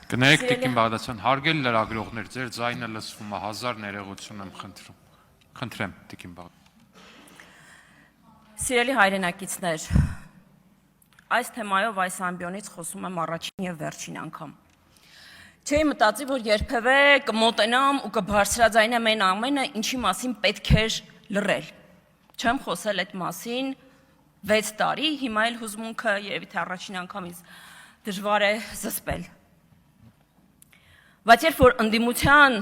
Կներեք Տիկին Բաղդասարյան, հարգելի լրագրողներ, ձեր ձայնը լսվում է, 1000 ներողություն եմ խնդրում։ Խնդրեմ Տիկին Բաղդասարյան։ Սիրելի հայրենակիցներ, այս թեմայով այս ամբիոնից խոսում եմ առաջին եւ վերջին անգամ։ Չէի մտածի, որ երբևէ կմոտենամ ու կբարձրաձայնեմ այն ամենը, ինչի մասին պետք էր լռել։ Չեմ խոսել այդ մասին 6 տարի, հիմա էլ հուզմունքը երևի թե առաջին անգամից դժվար է զսպել։ Բայց երբ որ ընդդիմության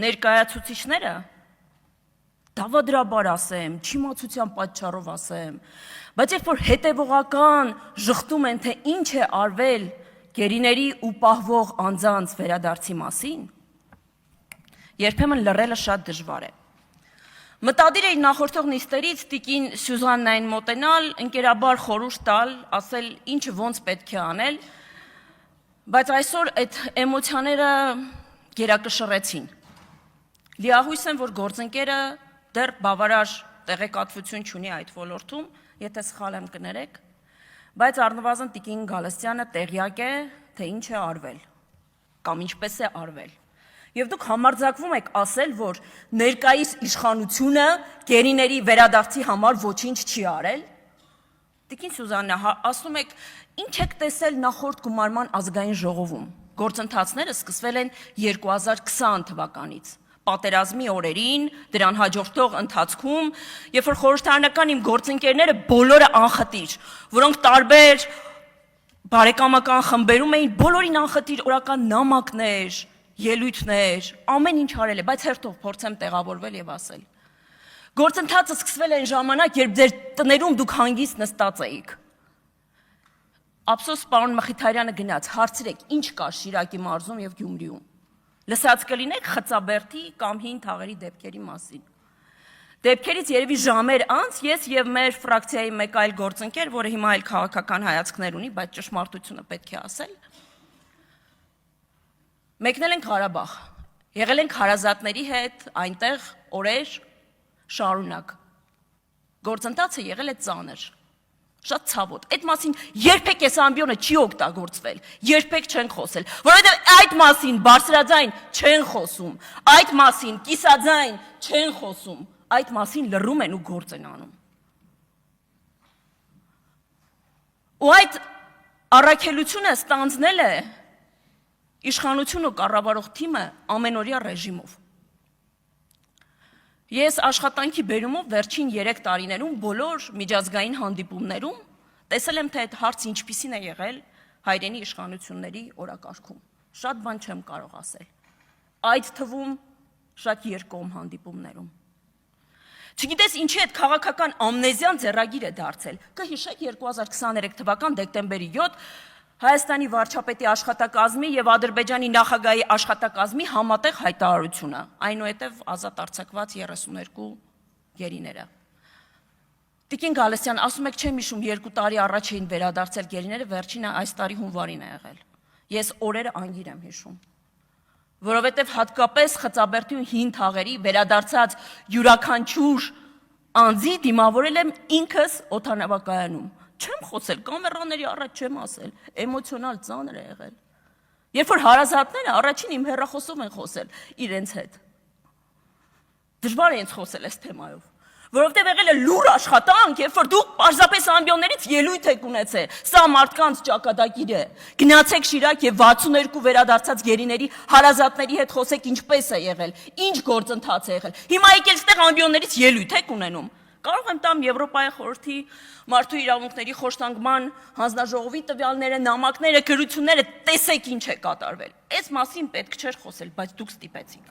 ներկայացուցիչները դավադրաբար ասեմ, չիմացության պատճառով ասեմ, բայց երբ որ հետևողական ժխտում են, թե ինչ է արվել գերիների ու պահվող անձանց վերադարձի մասին, երբեմն լռելը շատ դժվար է։ Մտադիր էի նախորդող նիստերից տիկին Սյուզաննային մոտենալ, ընկերաբար խորհուրդ տալ, ասել ինչը ոնց պետք է անել, բայց այսօր այդ էմոցիաները գերակշռեցին։ Լիահույս եմ, որ գործընկերը դեռ բավարար տեղեկատվություն չունի այդ ոլորտում, եթե սխալ եմ կներեք, բայց առնվազն տիկին Գալստյանը տեղյակ է, թե ինչ է արվել, կամ ինչպես է արվել։ Եվ դուք համարձակվում եք ասել, որ ներկայիս իշխանությունը գերիների վերադարձի համար ոչինչ չի արել։ Տիկին Սյուզաննա, ասում եք, ինչ եք տեսել նախորդ գումարման ազգային ժողովում։ Գործընթացները սկսվել են 2020 թվականից։ Պատերազմի օրերին, դրան հաջորդող ընթացքում, երբ որ խորհրդարանական իմ գործընկերները բոլորը անխտիր, որոնք տարբեր բարեկամական խմբերում էին, բոլորին անխտիր օրական նամակներ, ելույթներ, ամեն ինչ արել է, բայց հերթով փորձեմ տեղավորվել եւ ասել։ Գործընթացը սկսվել է այն ժամանակ, երբ ձեր տներում դուք հանգիստ նստած էիք։ Ափսոս պարոն Մխիթարյանը գնաց, հարցրեք, ինչ կա Շիրակի մարզում եւ Գյումրիում։ Լսած կլինեք Խծաբերդի կամ Հին Թաղերի դեպքերի մասին։ Դեպքերից երևի ժամեր անց ես եւ մեր ֆրակցիայի մեկ այլ գործընկեր, որը հիմա այլ քաղաքական հայացքներ ունի, բայց ճշմարտությունը պետք է ասել, մեկնել ենք Ղարաբաղ, եղել ենք հարազատների հետ, այնտեղ օրեր շարունակ։ Գործընթացը եղել է ծանր, շատ ցավոտ։ Այդ մասին երբեք այս ամբիոնը չի օգտագործվել, երբեք չեն խոսել, որովհետև այդ մասին բարձրաձայն չեն խոսում, այդ մասին կիսաձայն չեն խոսում, այդ մասին լռում են ու գործ են անում։ Ու այդ առաքելությունը ստանձնել է իշխանություն ու կառավարող թիմը ամենօրյա ռեժիմով։ Ես աշխատանքի բերումով վերջին 3 տարիներում բոլոր միջազգային հանդիպումներում տեսել եմ, թե այդ հարցը ինչպիսին է եղել հայրենի իշխանությունների օրակարգում։ Շատ բան չեմ կարող ասել։ Այդ թվում շատ երկկողմ հանդիպումներում։ Չգիտես ինչի այդ քաղաքական ամնեզիան ձեռագիր է դարձել։ Կհիշեք 2023 թվական դեկտեմբերի 7 Հայաստանի վարչապետի աշխատակազմի եւ Ադրբեջանի նախագահի աշխատակազմի համատեղ հայտարարությունը, այնուհետև ազատ արձակված 32 գերիները։ Տիկին Գալստյան, ասում եք չեմ հիշում 2 տարի առաջ էին վերադարձել գերիները, վերջինը այս տարի հունվարին է եղել։ Ես օրերը անգիր եմ հիշում, որովհետև հատկապես Խծաբերդի ու Հին Թաղերի վերադարձած յուրաքանչյուր անձի դիմավորել եմ ինքս օդանավակայանում։ Չեմ խոսել, կամերաների առաջ չեմ ասել, էմոցիոնալ ծանր է եղել։ Երբ որ հարազատները առաջին իմ հեռախոսով են խոսել իրենց հետ։ Դժվար է ինձ խոսել այս թեմայով, որովհետև եղել է լուր աշխատանք, երբ որ դուք պարզապես ամբիոններից ելույթ եք ունեցել, սա մարդկանց ճակատագիր է։ Գնացեք Շիրակ եւ 62 վերադարձած գերիների հարազատների հետ խոսեք ինչպես է եղել, ինչ գործընթաց է եղել։ Հիմա եկել ստեղ ամբիոններից ելույթ եք ունենում։ Կարող եմ տամ Եվրոպայի խորհրդի մարդու իրավունքների խորհրդանման հանձնաժողովի տվյալները, նամակները, գրությունները, տեսեք ինչ է կատարվել։ Այս մասին պետք չէր խոսել, բայց դուք ստիպեցիք։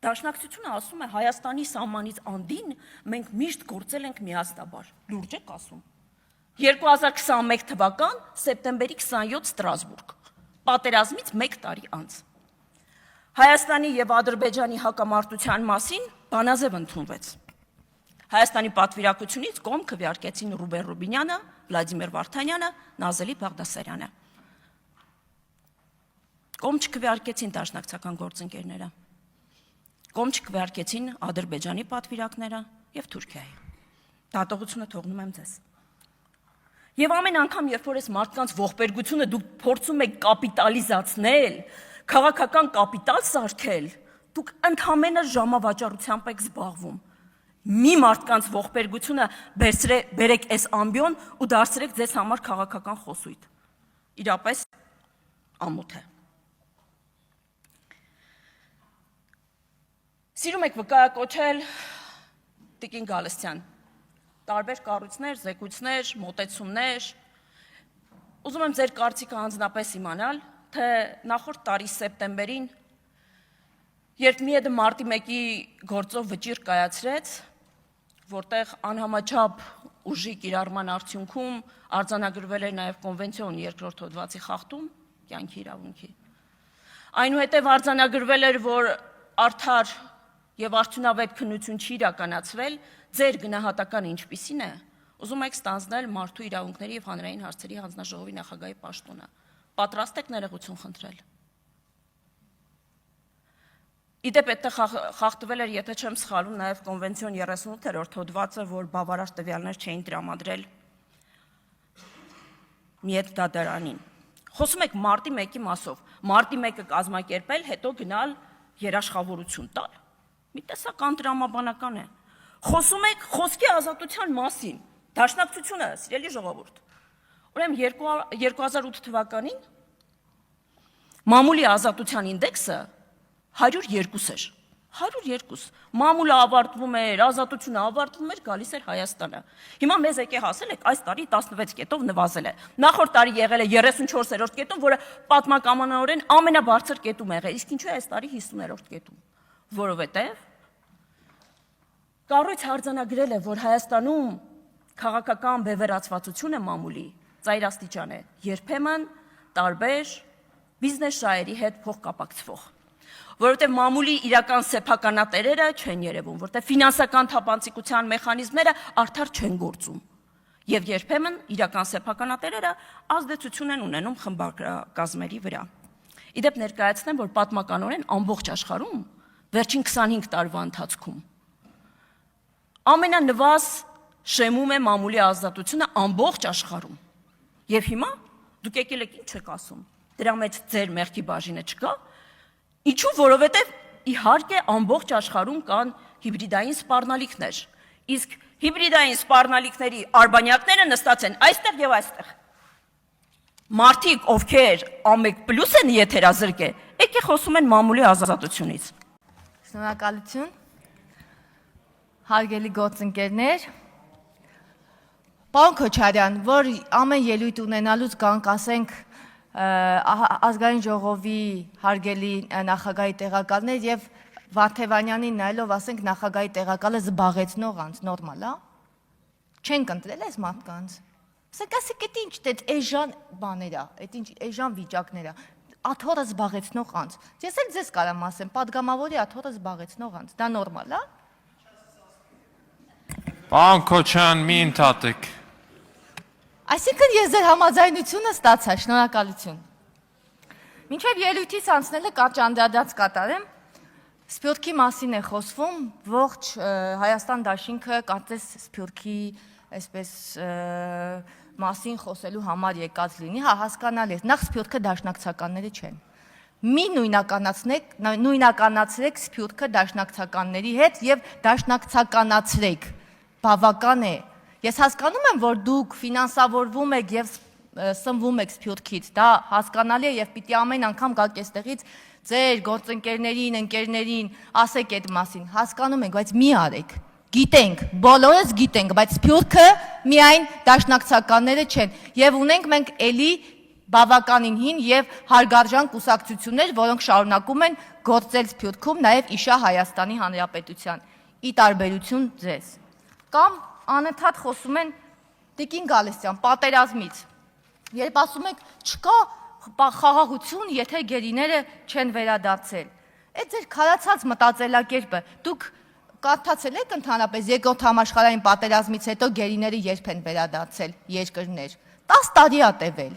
Դաշնակցությունը ասում է Հայաստանի սահմանից անդին մենք միշտ գործել ենք միասնաբար։ Լուրջ եք ասում։ 2021 թվական սեպտեմբերի 27 Ստրասբուրգ։ Պատերազմից 1 տարի անց։ Հայաստանի եւ Ադրբեջանի հակամարտության մասին բանաձև ընդունվեց։ Հայաստանի պատվիրակությունից կողմ քվեարկեցին Ռուբեն Ռուբինյանը, Վլադիմիր Վարդանյանը, Նազելի Բաղդասարյանը։ Կողմ չքվեարկեցին դաշնակցական գործընկերները։ Կողմ չքվեարկեցին Ադրբեջանի պատվիրակները եւ Թուրքիայի։ Դատողությունը թողնում եմ ձեզ։ Եվ ամեն անգամ, երբ որ այս մարդկանց ողբերգությունը դուք փորձում եք կապիտալիզացնել, քաղաքական կապիտալ սարքել, դուք ընդհանրապես ժամավաճառությամբ եք զբաղվում։ Մի մարդկանց ողբերգությունը բերեք այս ամբիոն ու դարձրեք ձեզ համար քաղաքական խոսույթ։ Իրապես ամոթ է։ Սիրում եք վկայակոչել Տիկին Գալստյան։ Տարբեր կառույցներ, զեկույցներ, մոտեցումներ։ Ուզում եմ ձեր կարծիքը անձնապես իմանալ, թե նախորդ տարի սեպտեմբերին, երբ ՄԻԵԴ մարտի 1-ի գործով վճիռ կայացրեց, որտեղ անհամաչափ ուժի կիրառման արդյունքում արձանագրվել էր նաև կոնվենցիոն երկրորդ հոդվածի խախտում կյանքի իրավունքի։ Այնուհետև արձանագրվել էր, որ արդար եւ արդյունավետ քննություն չի իրականացվել, ձեր գնահատականը ինչպիսին է, ուզում եք ստանձնել Մարդու իրավունքների եւ հանրային հարցերի հանձնաժողովի նախագահի պաշտոնը։ Պատրաստ եք ներողություն խնդրել։ Իդեպ այդտեղ խախտվել էր, եթե չեմ սխալվում, նաև կոնվենցիոն 38-րդ հոդվածը, որ բավարար տվյալներ չէին տրամադրել ՄԻԵԴ դատարանին։ Խոսում եք մարտի 1-ի մասով, մարտի 1-ը կազմակերպել, հետո գնալ երաշխավորություն տալ։ Մի տեսական տրամաբանական է։ Խոսում եք խոսքի ազատության մասին, դաշնակցությունը, սիրելի ժողովուրդ։ Ուրեմն 2008 թվականին մամուլի ազատության ինդեքսը 102 էր, 102, մամուլը ավարտվում էր, ազատությունը ավարտվում էր, գալիս էր Հայաստանը։ Հիմա մեզ եկե հասել եք, այս տարի 16 կետով նվազել է։ Նախորդ տարի եղել է 34-րդ կետում, որը պատմականորեն ամենաբարձր կետում եղել, իսկ ինչու է այս տարի 50-րդ կետում, որովհետև կառույցը արձանագրել է, որ Հայաստանում քաղաքական բևեռացվածությունը մամուլի ծայրաստիճան է, երբեմն տարբեր բիզնես շահերի հետ փոխկապակցվող, որովհետև մամուլի իրական սեփականատերերը չեն երևում, որովհետև ֆինանսական թափանցիկության մեխանիզմները արդար չեն գործում, եւ երբեմն իրական սեփականատերերը ազդեցություն են ունենում խմբակազմերի վրա։ Իդեպ ներկայացնեմ, որ պատմականորեն ամբողջ աշխարհում վերջին 25 տարվա ընթացքում ամենանվազ շեմում է մամուլի ազատությունը ամբողջ աշխարհում։ Եվ հիմա դուք եկել եք ինչ եք ասում։ Դրա մեջ ձեր մեղքի բաժինը չկա։ Ինչու, որովհետև իհարկե ամբողջ աշխարհում կան հիբրիդային սպառնալիքներ։ Իսկ հիբրիդային սպառնալիքների արբանյակները նստած են այստեղ եւ այստեղ։ Մարդիկ, ովքեր ամեկ+ են եթերազրկե, եկե խոսում են մամուլի ազատությունից։ Շնորհակալություն։ Հարգելի գործընկերներ, պարոն Քոչարյան, որ ամեն ելույթ ունենալուց գանք ասենք ազգային ժողովի հարգելի նախագահի տեղակալներ եւ Վարդևանյանին նայելով ասենք նախագահի տեղակալը զբաղեցնող անց, նորմալ է։ Չենք ընտրել այս մարդկանց։ Ասենք ասեք էդ ինչ դե էժան բաներ է, այդ ինչ էժան վիճակներ է։ Աթոռը զբաղեցնող անց։ Ես էլ ձեզ կարամ ասեմ, падգամավորի աթոռը զբաղեցնող անց։ Դա նորմալ է։ Պարոն Քոչարյան, մի ընդհատեք։ Այսինքն ես ձեր համաձայնությունը ստացա, շնորհակալություն։ Մինչև ելույթից անցնելը կարճ անդրադարձ կատարեմ։ Սփյուռքի մասին է խոսվում, ողջ Հայաստան դաշինքը կարծես Սփյուռքի այսպես մասին խոսելու համար եկած լինի, հա հասկանալի է։ Նախ Սփյուռքը դաշնակցականները չեն։ Մի նույնականացրեք Սփյուռքը դաշնակցականների հետ եւ դաշնակցականացրեք։ Բավական է։ Ես հասկանում եմ, որ դուք ֆինանսավորվում եք եւ սնվում եք Սփյուռքից, դա հասկանալի է եւ պիտի ամեն անգամ գաք այստեղից ձեր գործընկերներին, ընկերներին ասեք այդ մասին։ Հասկանում ենք, բայց մի արեք։ Գիտենք, բոլորս գիտենք, բայց Սփյուռքը միայն դաշնակցականները չեն եւ ունենք մենք էլի բավականին հին եւ հարգարժան կուսակցություններ, որոնք շարունակում են գործել Սփյուռքում նաեւ իշա Հայաստանի Հանրապետության՝ ի տարբերություն ձեզ։ Կամ անընդհատ խոսում են Տիկին Գալստյան պատերազմից։ Երբ ասում եք չկա խաղաղություն, եթե գերիները չեն վերադարձել։ Այդ ձեր քարացած մտածելակերպը, դուք կարդացել եք ընդհանրապես երկրորդ համաշխարհային պատերազմից հետո գերիները երբ են վերադարձել երկրներ։ 10 տարի է տևել։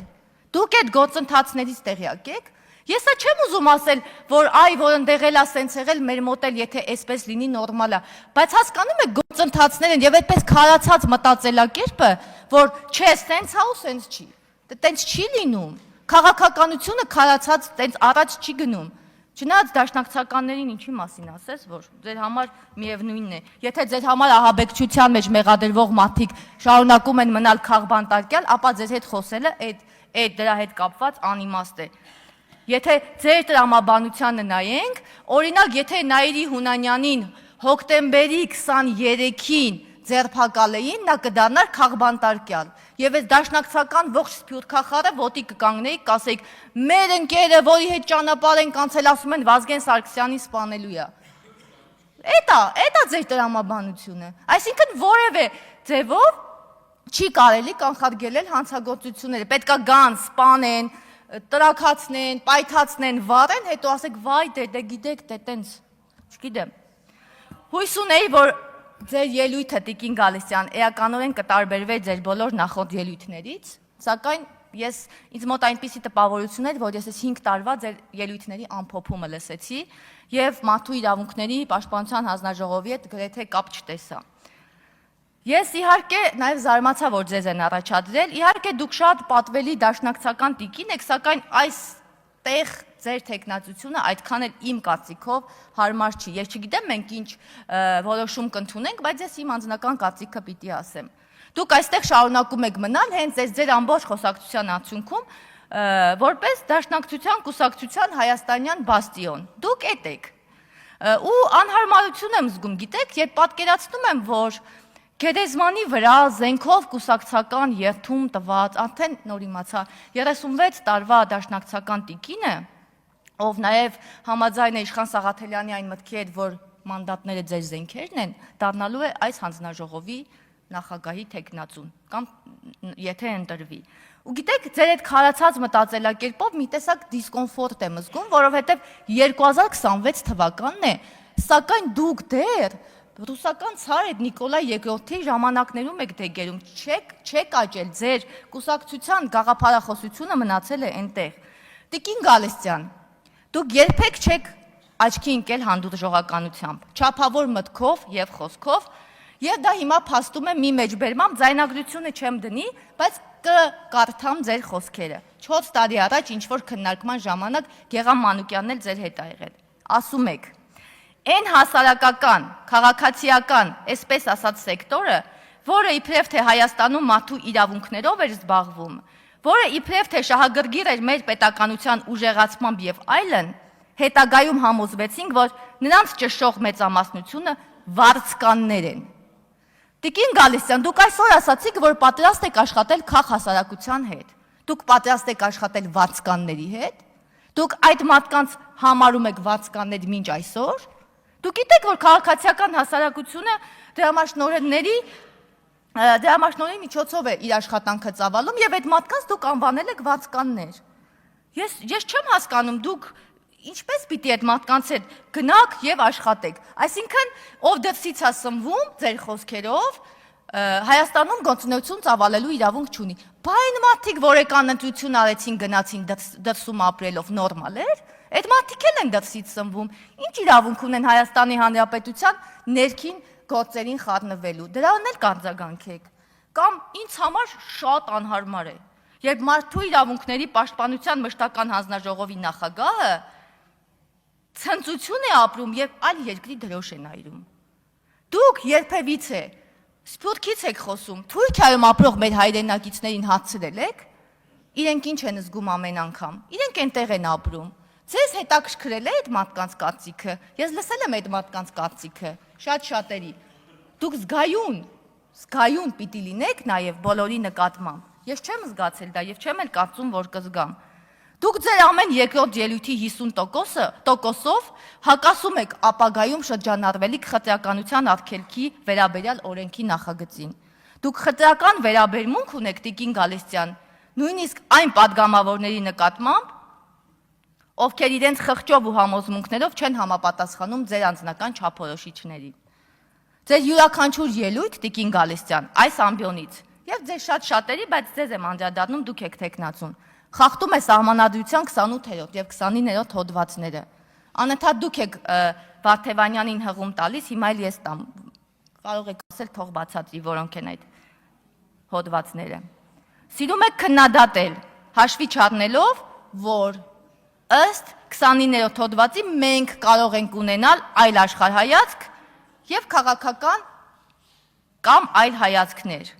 Դուք այդ գործընթացներից տեղյակ եք։ Ես չեմ ուզում ասել, որ այ որ ընդեղել է սենց եղել, մեր մոտ էլ եթե այսպես լինի նորմալ է, բայց հասկանում եք գործընթացներ են եւ այդպես քարացած մտածելակերպը, որ չէ, սենց հա ու սենց չի։ Դե տենց չի լինում։ Քաղաքականությունը քարացած տենց առաջ չի գնում։ Չնայած դաշնակցականներին ինչի մասին ասես, որ ձեր համար միևնույնն է։ Եթե ձեր համար ահաբեկչության մեջ մեղադրվող մարդիկ շարունակում են մնալ քաղբանտարկյալ, ապա ձեր հետ խոսելը այդ դրա հետ կապված անիմաստ է։ Եթե ձեր տրամաբանությանը նայենք, օրինակ, եթե Նաիրի Հունանյանին հոկտեմբերի 23-ին ձերբակալեին, նա կդառնար քաղբանտարկյալ։ Եվ այս դաշնակցական ողջ սփյուռքախառը ոտի կկանգնեի, կասեիք, մեր ընկերը, որի հետ ճանապարհ ենք անցել, ասում են Վազգեն Սարգսյանին սպանելու է։ Էդա ձեր տրամաբանությունը։ Այսինքն որևէ ձևով չի կարելի կանխարգելել հանցագործությունները։ Պետքա գան, սպանեն, տրաքացնեն, պայթացնեն, վառեն, հետո ասեք, վայ, դե գիտեք, դե տենց, չգիտեմ։ Հույս ունեի, որ ձեր ելույթը Տիկին Գալստյան էականորեն կտարբերվի ձեր բոլոր նախորդ ելույթներից, սակայն ինձ մոտ այնպիսի տպավորություն էր, որ ես 5 տարվա ձեր ելույթների ամփոփումը լսեցի եւ մարդու իրավունքների պաշտպանության հանձնաժողովի հետ գրեթե կապ չտեսա։ Ես իհարկե նաեւ զարմացա, որ ձեզ են առաջադրել, իհարկե դուք շատ պատվելի դաշնակցական տիկին եք, սակայն այստեղ ձեր տեխնացությունը այդքան էլ իմ կարծիքով հարմար չի։ Ես չգիտեմ մենք ինչ որոշում կընդունենք, բայց ես իմ անձնական կարծիքը պիտի ասեմ։ Դուք այստեղ շարունակում եք մնալ հենց այս ձեր ամբողջ խոսակցության արդյունքում որպես դաշնակցության կուսակցության հայաստանյան բաստիոն։ Դուք էդ եք։ Ու անհարմարություն եմ զգում, գիտեք, երբ պատկերացնում եմ, որ Գերեզմանի վրա զենքով կուսակցական երթում տված, արդեն նոր իմացա, 36 տարվա դաշնակցական տիկինը, ով նաև համաձայն է Իշխան Սաղաթելյանի այն մտքի հետ, որ մանդատները ձեր զենքերն են, դառնալու է այս հանձնաժողովի նախագահի տեխնացուն, կամ եթե ընտրվի։ Ու գիտեք, ձեր այդ քարացած մտածելակերպով մի տեսակ դիսկոմֆորտ եմ զգում, որովհետև 2026 թվականն է, սակայն դուք դեռ ռուսական ցար այդ Նիկոլայ II-ի ժամանակներում եք դեգերում, չեք աճել, ձեր կուսակցության գաղափարախոսությունը մնացել է այնտեղ։ Տիկին Գալստյան, դուք երբեք չեք աչքի ընկել հանդուրժողականությամբ, չափավոր մտքով եւ խոսքով, եւ դա հիմա փաստում է մի մեջբերմամբ, ձայնագրությունը չեմ դնի, բայց կկարդամ ձեր խոսքերը։ 4 տարի առաջ ինչ որ քննարկման ժամանակ Գեգամ Մանուկյանն էլ ձեր հետ ա եղել։ Ասում եք. Այն հասարակական, քաղաքացիական, այսպես ասած սեկտորը, որը իբրև թե Հայաստանում մարդու իրավունքներով էր զբաղվում, որը իբրև թե շահագրգիռ էր մեր պետականության ուժեղացմամբ եւ այլն, հետագայում համոզվեցինք, որ նրանց ճշշող մեծամասնությունը վարձկաններ են։ Տիկին Գալստյան, դուք այսօր ասացիք, որ պատրաստ եք աշխատել քաղաքասարակության հետ։ Դուք պատրաստ եք աշխատել վարձկանների հետ։ Դուք այդ մարդկանց համարում եք վարձկաններ մինչ այսօր։ Դուք գիտեք, որ քաղաքացիական հասարակությունը դրամաշնորհի միջոցով է իր աշխատանքը ծավալում եւ այդ մարդկանց դուք անվանել եք վարձկաններ։ Ես չեմ հասկանում, դուք ինչպես պիտի այդ մարդկանց հետ գնաք եւ աշխատեք։ Այսինքն, ով դրսից է սնվում ձեր խոսքերով, Հայաստանում գործունեություն ծավալելու իրավունք չունի։ Բա այն մարդիկ, որ եկան ընտրություն արեցին, գնացին դրսում ապրելով նորմալ էր, այդ մարդիկ են դրսից սնվում։ Ինչ իրավունք ունեն Հայաստանի Հանրապետության ներքին գործերին խառնվելու։ Դրան էլ կարձագանքեք։ Կամ ինձ համար շատ անհարմար է, երբ մարդու իրավունքների պաշտպանության մշտական հանձնաժողովի նախագահը ցնծություն է ապրում եւ այլ երկրի դրոշ է նայում։ Դուք երբևիցե Սփյուռքից եք խոսում, Թուրքիայում ապրող մեր հայրենակիցներին հացրել եք, իրենք ինչ են զգում ամեն անգամ, իրենք այնտեղ են ապրում, ձեզ հետաքրքրել է այդ մարդկանց կարծիքը, ես լսել եմ այդ մարդկանց կարծիքը, շատ շատերի, դուք զգայուն պիտի լինեք նաև բոլորի նկատմամբ, ես չեմ զգացել դա և չեմ էլ կարծում, որ կզգամ, դուք ձեր ամեն երկրորդ ելույթի 50%-ով հակասում եք ապագայում շրջանառվելիք խտրականության արգելքի վերաբերյալ օրենքի նախագծին։ Դուք խտրական վերաբերմունք ունեք Տիկին Գալստյան, նույնիսկ այն падգամավորների նկատմամբ, ովքեր իրենց խղճով ու համոզմունքներով չեն համապատասխանում ձեր անձնական չափորոշիչներին։ Ձեր յուրաքանչյուր ելույթ Տիկին Գալստյան այս ամբիոնից եւ ձեր շատերի, բայց ձեզ եմ անդրադառնում, դուք եք տեխնացուն։ Խախտում է Սահմանադրության 28-րդ եւ 29-րդ հոդվածները։ Անընդհատ դուք եք Վարդևանյանին հղում տալիս, հիմա էլ ես տամ։ Կարող եք ասել թող բացատրի, որոնք են այդ հոդվածները։ Սիրում եք քննադատել, հաշվի չառնելով, որ ըստ 29-րդ հոդվածի մենք կարող ենք ունենալ այլ աշխարհայացք եւ քաղաքական կամ այլ հայացքներ։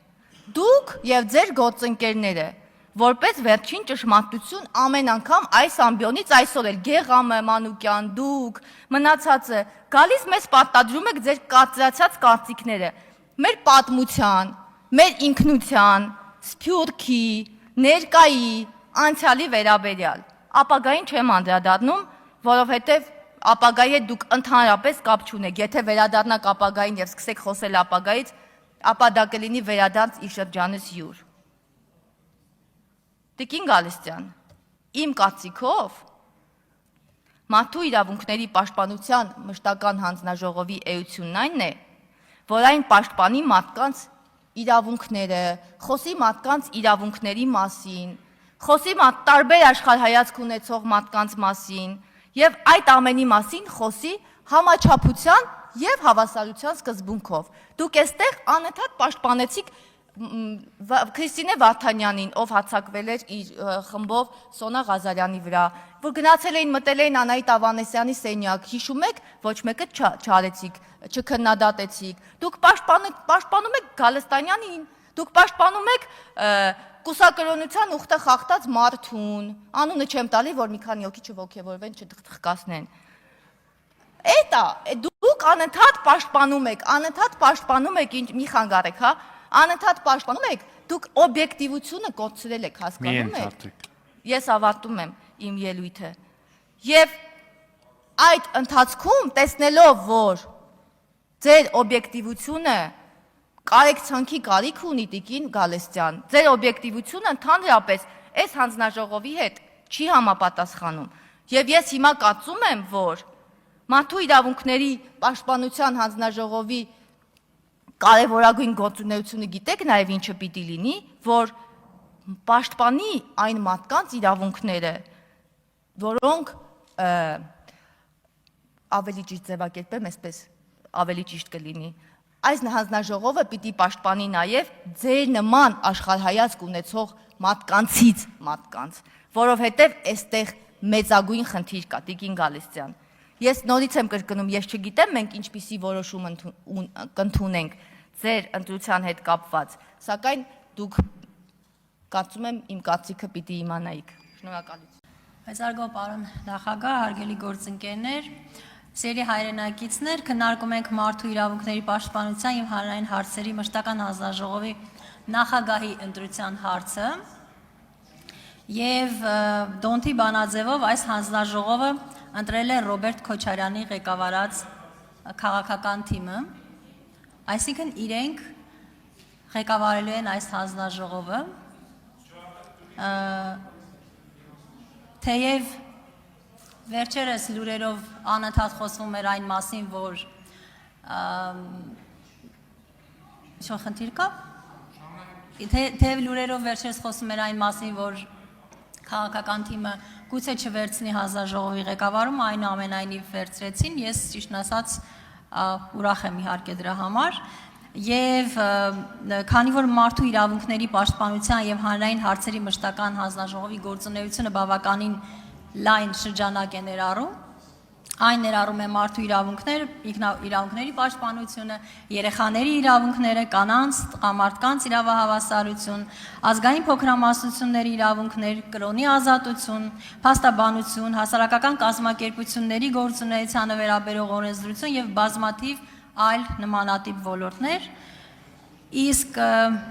Դուք եւ ձեր գործընկերները որպես վերջին ճշմարտություն ամեն անգամ այս ամբիոնից այսօր էլ Գեղամը, Մանուկյան, դուք, մնացածը գալիս մեզ պարտադրում եք ձեր կարծրացած կարծիքները մեր պատմության, մեր ինքնության, սփյուռքի, ներկայի, անցյալի վերաբերյալ։ Ապագային չեմ անդրադառնում, որովհետև ապագայի հետ դուք ընդհանրապես կապ չունեք։ Եթե վերադառնաք ապագային եւ սկսեք խոսել ապագայից, ապա դա կլինի վերադարձ իր շրջանից յուր։ Տիկին Գալստյան, իմ կարծիքով մարդու իրավունքների պաշտպանության մշտական հանձնաժողովի էությունն այն է, որ այն պաշտպանի մարդկանց իրավունքները, խոսի մարդկանց իրավունքների մասին, խոսի տարբեր աշխարհայացք ունեցող մարդկանց մասին եւ այդ ամենի մասին խոսի համաչափության եւ հավասարության սկզբունքով։ Դուք այստեղ անընդհատ պաշտպանեցիք Քրիստինե Վարդանյանին, ով հարձակվել էր իր խմբով Սոնա Ղազարյանի վրա, որ գնացել էին մտել էին Անահիտ Ավանեսյանի սենյակ, հիշում եք, ոչ մեկը չարեցիք, չքննադատեցիք։ Դուք պաշտպանում եք Գալստանյանին, դուք պաշտպանում եք կուսակրոնության ուխտը խախտած մարդուն, անունը չեմ տալի, որ մի քանի հոգի չոգևորվեն, չթխկացնեն։ Էտա, դուք անընդհատ պաշտպանում եք, մի խանգարեք, հա, անընդհատ պաշտպանում եք, դուք օբյեկտիվությունը կորցրել եք, հասկանում եք։ Ես ավարտում եմ իմ ելույթը։ Եվ այդ ընթացքում տեսնելով, որ ձեր օբյեկտիվությունը կարեկցանքի կարիք ունի Տիկին Գալստյան, ձեր օբյեկտիվությունը ընդհանրապես այս հանձնաժողովի հետ չի համապատասխանում։ Եվ ես հիմա կարծում եմ, որ Մարդու իրավունքների պաշտպանության հանձնաժողովի կարևորագույն գործունեությունը գիտեք նաև ինչը պիտի լինի, որ պաշտպանի այն մարդկանց իրավունքները, որոնք ավելի ճիշտ ձևակերպեմ, այսպես ավելի ճիշտ կլինի։ Այս հանձնաժողովը պիտի պաշտպանի նաև ձեր նման աշխարհայացք ունեցող մարդկանց, որովհետև այստեղ մեծագույն խնդիր կա, Տիկին Գալստյան։ Ես նորից եմ կրկնում, ես չգիտեմ մենք ինչպիսի որոշում կընդունենք ձեր ընտրության հետ կապված, սակայն դուք կարծում եմ իմ կարծիքը պիտի իմանայիք։ Շնորհակալություն։ Հարգելի պարոն նախագահ, հարգելի գործընկերներ, սիրելի հայրենակիցներ, քննարկում ենք մարդու իրավունքների պաշտպանության եւ հանրային հարցերի մշտական հանձնաժողովի նախագահի ընտրության հարցը եւ Դոնթի բանաձևով այս հանձնաժողովը ընտրել է Ռոբերտ Քոչարյանի ղեկավարած քաղաքական թիմը, այսինքն իրենք ղեկավարելու են այս հանձնաժողովը, թեև վերջերս լուրերով անընդհատ խոսվում էր այն մասին, որ խնդիր կա, թեև լուրերով վերջերս խոսում էր այն մասին, որ քաղաքական թիմը գուցե չվերցնի հանձնաժողովի ղեկավարումը, այնուամենայնիվ վերցրեցին, ես ճիշտն ասած ուրախ եմ իհարկե դրա համար, եւ քանի որ մարդու իրավունքների պաշտպանության եւ հանրային հարցերի մշտական հանձնաժողովի գործունեությունը բավականին լայն շրջանակ է ներառում, այն ներառում է մարդու իրավունքներ, ինքնաիրավունքների պաշտպանությունը, երեխաների իրավունքները, կանանց, տղամարդկանց իրավահավասարություն, ազգային փոքրամասնությունների իրավունքներ, կրոնի ազատություն, փաստաբանություն, հասարակական կազմակերպությունների գործունեությանը վերաբերող օրենսդրություն եւ բազմաթիվ այլ նմանատիպ ոլորտներ։ Իսկ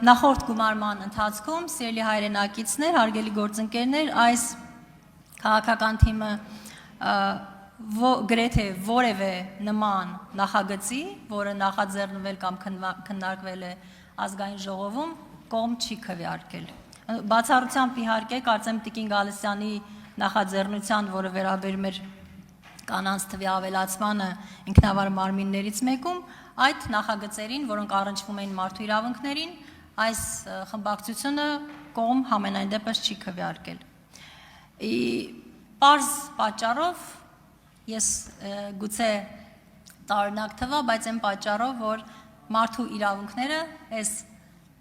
նախորդ գումարման ընթացքում, սիրելի հայրենակիցներ, հարգելի գործընկերներ, այս քաղաքական թիմը գրեթե որևէ նման նախագծի, որը նախաձեռնվել կամ քննարկվել է ազգային ժողովում, կողմ չի քվեարկել։ Բացառությամբ իհարկե, կարծեմ Տիկին Գալստյանի նախաձեռնության, որը վերաբերում էր կանանց թվի ավելացմանը ինքնավար մարմիններից մեկում, այդ նախագծերին, որոնք առնչվում էին մարդու իրավունքներին, այս խմբակցությունը կողմ համենայն դեպս չի քվեարկել։ Պարզ պատճառով ես գուցե տարօրինակ թվա, բայց այն պատճառով, որ մարդու իրավունքները այս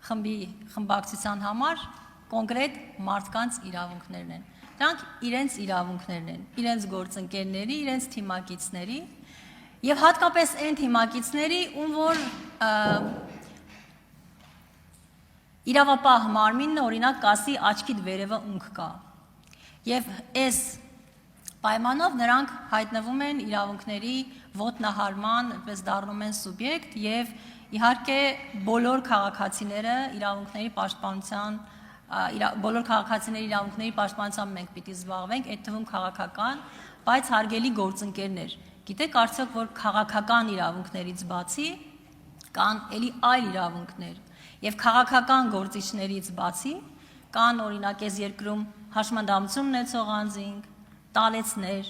խմբակցության համար կոնկրետ մարդկանց իրավունքներն են։ Դրանք իրենց իրավունքներն են, իրենց գործընկերների, իրենց թիմակիցների եւ հատկապես այն թիմակիցների, ում որ իրավապահ մարմինը օրինակ կասի աչքիդ վերևը ունք կա։ Եվ այս պայմանով նրանք հայտնվում են իրավունքների ոտնահարման, այդպես դառնում են սուբյեկտ եւ իհարկե բոլոր քաղաքացիները իրավունքների պաշտպանության բոլոր քաղաքացիների իրավունքների պաշտպանությամբ մենք պիտի զբաղվենք, այդ թվում քաղաքական, բայց հարգելի գործընկերներ, գիտեք արդյոք որ քաղաքական իրավունքներից բացի կան ելի այլ իրավունքներ եւ քաղաքական գործիչներից բացի կան օրինակ այս երկրում հաշմանդամություն ունեցող անձինք, տալեցներ,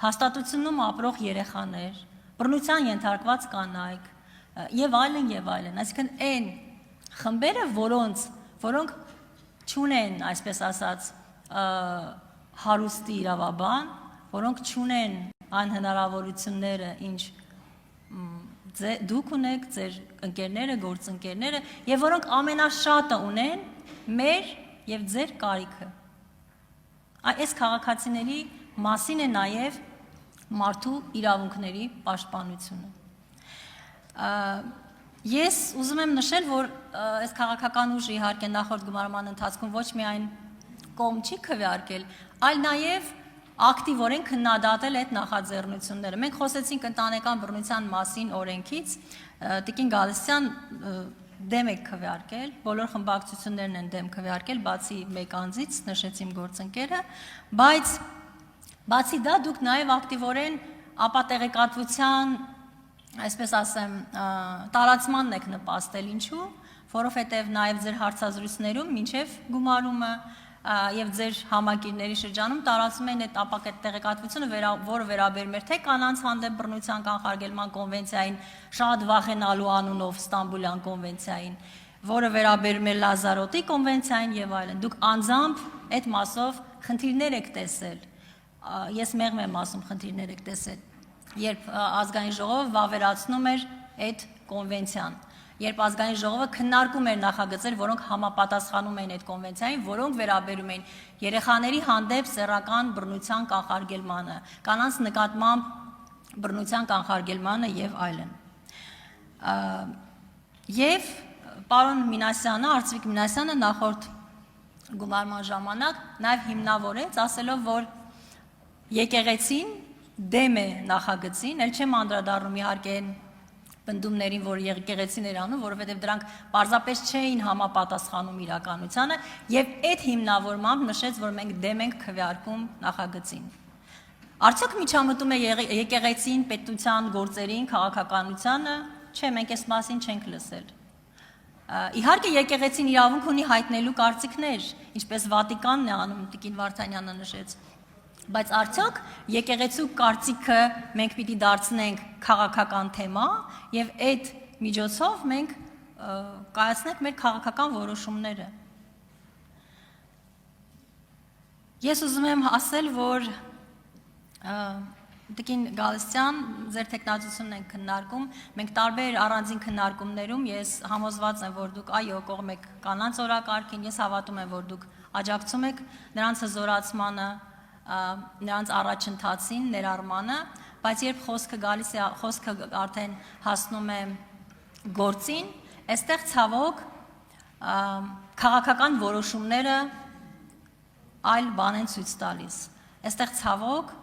հաստատությունում ապրող երեխաներ, բռնության ենթարկված կանայք եւ այլն եւ այլն, այսինքն այն խմբերը, որոնք չունեն, այսպես ասած, հարուստի իրավաբան, որոնք չունեն այն հնարավորությունները, ինչ դուք ունեք, ձեր ընկերները, գործընկերները, եւ որոնք ամենաշատը ունեն մեր եւ ձեր կարիքը։ Այս քաղաքացիների մասին է նաեւ մարդու իրավունքների պաշտպանությունը։ Ես ուզում եմ նշել, որ այս քաղաքական ուժը իհարկե նախորդ գումարման ընթացքում ոչ միայն կողմ չի քվեարկել, այլ նաև ակտիվորեն քննադատել այդ նախաձեռնությունները։ Մենք խոսեցինք ընտանեկան բռնության մասին օրենքից, Տիկին Գալստյան դեմ եք քվեարկել, բոլոր խմբակցություններն են դեմ քվեարկել, բացի մեկ անձից, նշեցիմ գործընկերը, բայց բացի դա դուք նաև ակտիվորեն ապատեղեկատվության այսպես ասեմ, տարածմանն եք նպաստել ինչու, որովհետև նաև ձեր հարցազրույցներում մինչև գումարումը եւ ձեր համակիրների շրջանում տարածում են այդ ապատեղեկատվությունը, որը վերաբերում է թե կանանց հանդեպ բռնության կանխարգելման կոնվենցիային, շատ վախենալու անունով Ստամբուլյան կոնվենցիային, որը վերաբերում է Լազարոտի կոնվենցիային եւ այլն։ Դուք անձամբ այդ մասով խնդիրներ եք տեսել։ Ես մեղմ եմ ասում խնդիրներ եք տեսել։ Երբ ազգային ժողովը վավերացնում էր այդ կոնվենցիան, երբ ազգային ժողովը քննարկում էր նախագծեր, որոնք համապատասխանում էին այդ կոնվենցիային, որոնք վերաբերում էին երեխաների հանդեպ սեռական բռնության կանխարգելմանը, կանանց նկատմամբ բռնության կանխարգելմանը եւ այլն։ Եվ պարոն Մինասյանը, Արծվիկ Մինասյանը նախորդ գումարման ժամանակ նաեւ հիմնավորեց, ասելով, որ եկեղեցին դեմ է նախագծին, ել չեմ անդրադառնում իհարկե պնդումներին, որ եկեղեցին էր անում, որովհետև դրանք պարզապես չէին համապատասխանում իրականությանը, եւ այդ հիմնավորմամբ նշեց, որ մենք դեմ ենք քվեարկում նախագծին։ Արդյոք միջամտում է եկեղեցին պետության գործերին, քաղաքականությանը, չէ, մենք այս մասին չենք լսել։ Իհարկե եկեղեցին իրավունք ունի հայտնելու կարծիքներ, ինչպես Վատիկանն է անում, Տիկին Վարդանյանը նշեց։ Բայց արդյոք եկեղեցու կարծիքը մենք պիտի դարձնենք քաղաքական թեմա եւ այդ միջոցով մենք կայացնենք մեր քաղաքական որոշումները։ Ես ուզում եմ ասել, որ Տիկին Գալստյան, ձեր տեխնացությունն ենք քննարկում, մենք տարբեր առանձին քննարկումներում ես համոզված եմ, որ դուք այո կողմ եք կանանց օրակարգին, ես հավատում եմ, որ դուք աջակցում եք նրանց հզորացմանը, նրանց առաջընթացին, ներառմանը, բայց երբ խոսքը գալիս է, խոսքը արդեն հասնում է գործին, այստեղ ցավոք քաղաքական որոշումները այլ բան են ցույց տալիս։ Այստեղ ցավոք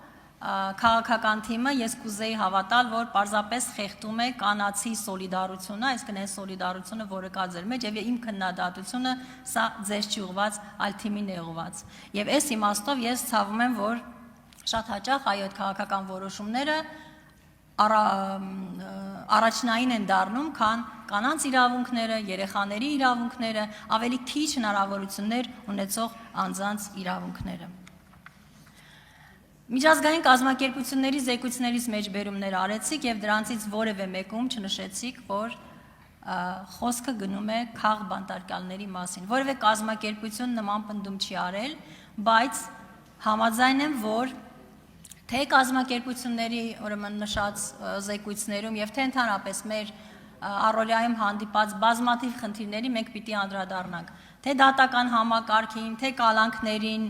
քաղաքական թիմը ես կուզեի հավատալ, որ պարզապես խեղդում է կանացի սոլիդարությունը, այսինքն այն սոլիդարությունը, որը կա ձեր մեջ, եւ իմ քննադատությունը սա ձեզ չի ուղված, այլ թիմին է ուղված։ Եվ այս իմաստով ես ցավում եմ, որ շատ հաճախ այո այդ քաղաքական որոշումները առաջնային են դառնում, քան կանանց իրավունքները, երեխաների իրավունքները, ավելի քիչ հնարավորություններ ունեցող անձանց իրավունքները։ Միջազգային կազմակերպությունների զեկույցներից մեջ բերումներ արեցիք եւ դրանցից որևէ մեկում չնշեցիք, որ խոսքը գնում է քաղ բանտարկյալների մասին։ Որևէ կազմակերպություն նման պնդում չի արել, բայց համաձայն եմ, որ թե կազմակերպությունների ուրեմն նշած զեկույցներում եւ թե ընդհանրապես մեր առօրյայում հանդիպած բազմաթիվ խնդիրների մենք պիտի անդրադառնանք, թե դատական համակարգին, թե կալանքներին,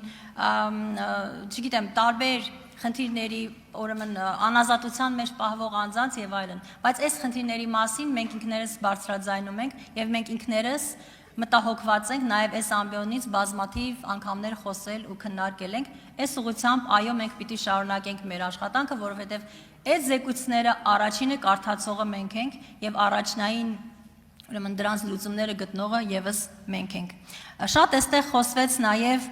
չգիտեմ, տարբեր խնդիրների, ուրեմն անազատության մեջ պահվող անձանց եւ այլն, բայց այս խնդիրների մասին մենք ինքներս բարձրաձայնում ենք եւ մենք ինքներս մտահոգված ենք նաև այս ամբիոնից բազմաթիվ անգամներ խոսել ու քննարկել ենք, այս ուղղությամբ այո մենք պիտի շարունակենք մեր աշխատանքը, որովհետև այս զեկույցները առաջինը կարդացողը մենք ենք եւ առաջնային ուրեմն դրանց լուծումները գտնողը եւս մենք ենք։ Շատ էստեղ խոսվեց նաև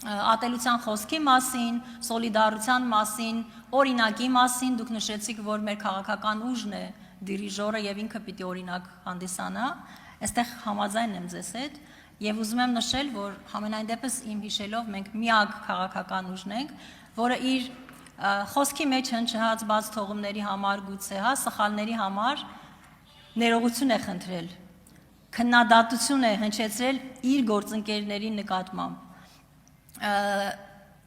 ատելության խոսքի մասին, սոլիդարության մասին, օրինակի մասին, դուք նշեցիք, որ մեր քաղաքական ուժն է դիրիժորը եւ ինքը պիտի օրինակ հանդիսանա։ Այստեղ համաձայն եմ ձեզ հետ եւ ուզում եմ նշել, որ համենայն դեպս իմ հիշելով մենք միակ քաղաքական ուժն ենք, որը իր խոսքի մեջ հնչած բաց թողումների համար գուցե սխալների համար ներողություն է խնդրել, քննադատություն է հնչեցրել իր գործընկերների նկատմամբ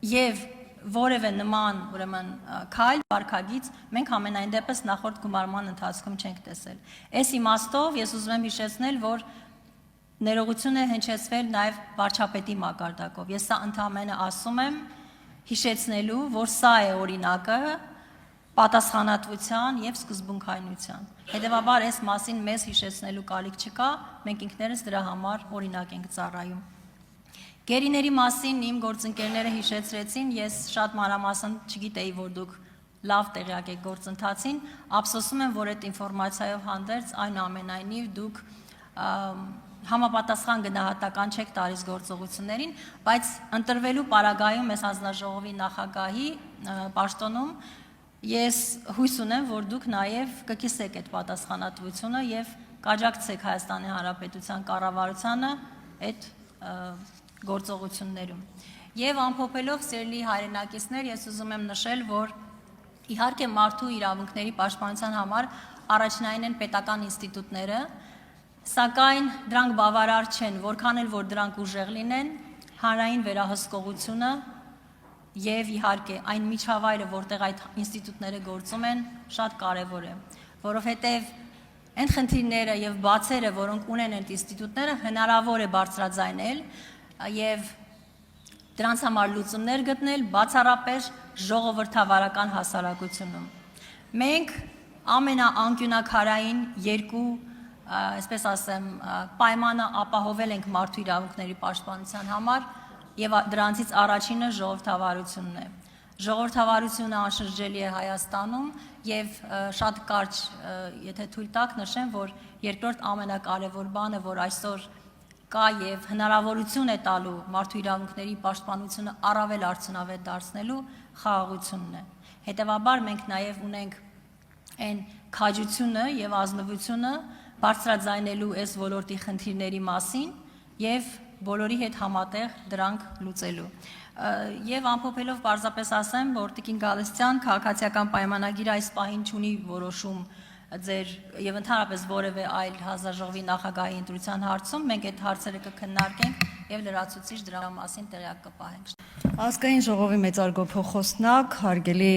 եւ որևէ նման ուրեմն քայլ վարքագիծ մենք ամենայն դեպս նախորդ գումարման ընթացքում չենք տեսել։ Այս իմաստով ես ուզում եմ հիշեցնել, որ ներողություն է հնչեցվել նաև վարչապետի մակարդակով։ Ես սա ընդհանրապես ասում եմ հիշեցնելու, որ սա է օրինակը պատասխանատվության եւ սկզբունքայնության։ Հետևաբար այս մասին մեզ հիշեցնելու կարիք չկա, մենք ինքներս դրա համար օրինակ ենք ծառայում։ Գերիների մասին իմ գործընկերները հիշեցրեցին, ես շատ մանրամասն չգիտեի, որ դուք լավ տեղյակ եք գործընթացին, ափսոսում եմ, որ այդ ինֆորմացիայով հանդերձ այնուամենայնիվ դուք համապատասխան գնահատական չեք տալիս գործողություններին, բայց ընտրվելու պարագայում ես հանձնաժողովի նախագահի պաշտոնում ես հույս ունեմ, որ դուք նաև կկիսեք այդ պատասխանատվությունը եւ կաջակցեք Հայաստանի Հանրապետության կառավարությանը այդ գործողություններում։ Եվ ամփոփելով սիրելի հայրենակիցներ, ես ուզում եմ նշել, որ իհարկե մարդու իրավունքների պաշտպանության համար առաջնային են պետական ինստիտուտները, սակայն դրանք բավարար չեն, որքան էլ որ դրանք ուժեղ լինեն, հանրային վերահսկողությունը եւ իհարկե այն միջավայրը, որտեղ այդ ինստիտուտները գործում են, շատ կարեւոր է, որովհետեւ այն խնդիրները եւ բացերը, որոնք ունեն այդ ինստիտուտները, հնարավոր է բարձրաձայնել եւ դրանց համար լուծումներ գտնել բացառապես ժողովրդավարական հասարակությունում։ Մենք ամենաանկյունակարային երկու, այսպես ասեմ, պայմանը ապահովել ենք մարդու իրավունքների պաշտպանության համար եւ դրանցից առաջինը ժողովրդավարությունն է։ Ժողովրդավարությունը անշրջելի է Հայաստանում եւ շատ կարճ, եթե թույլ տաք նշեմ, որ երկրորդ ամենակարևոր բանը, որ այսօր կա եւ հնարավորություն է տալու մարդու իրավունքների պաշտպանությունը առավել արդյունավետ դարձնելու խաղաղությունն է։ Հետևաբար մենք նաեւ ունենք այն քաջությունը եւ ազնվությունը բարձրաձայնելու այս ոլորտի խնդիրների մասին եւ բոլորի հետ համատեղ դրանք լուծելու։ Եվ ամփոփելով պարզապես ասեմ, որ Տիկին Գալստյան քաղաքացիական պայմանագիրը այս պահին չունի որոշում ձեր եւ ընդհանրապես որևէ այլ հանձնաժողովի նախագահի ընտրության հարցում, մենք այդ հարցերը կքննարկենք եւ լրացուցիչ դրա մասին տեղյակ կպահենք։ Ազգային ժողովի մեծարգո փոխոսնակ, հարգելի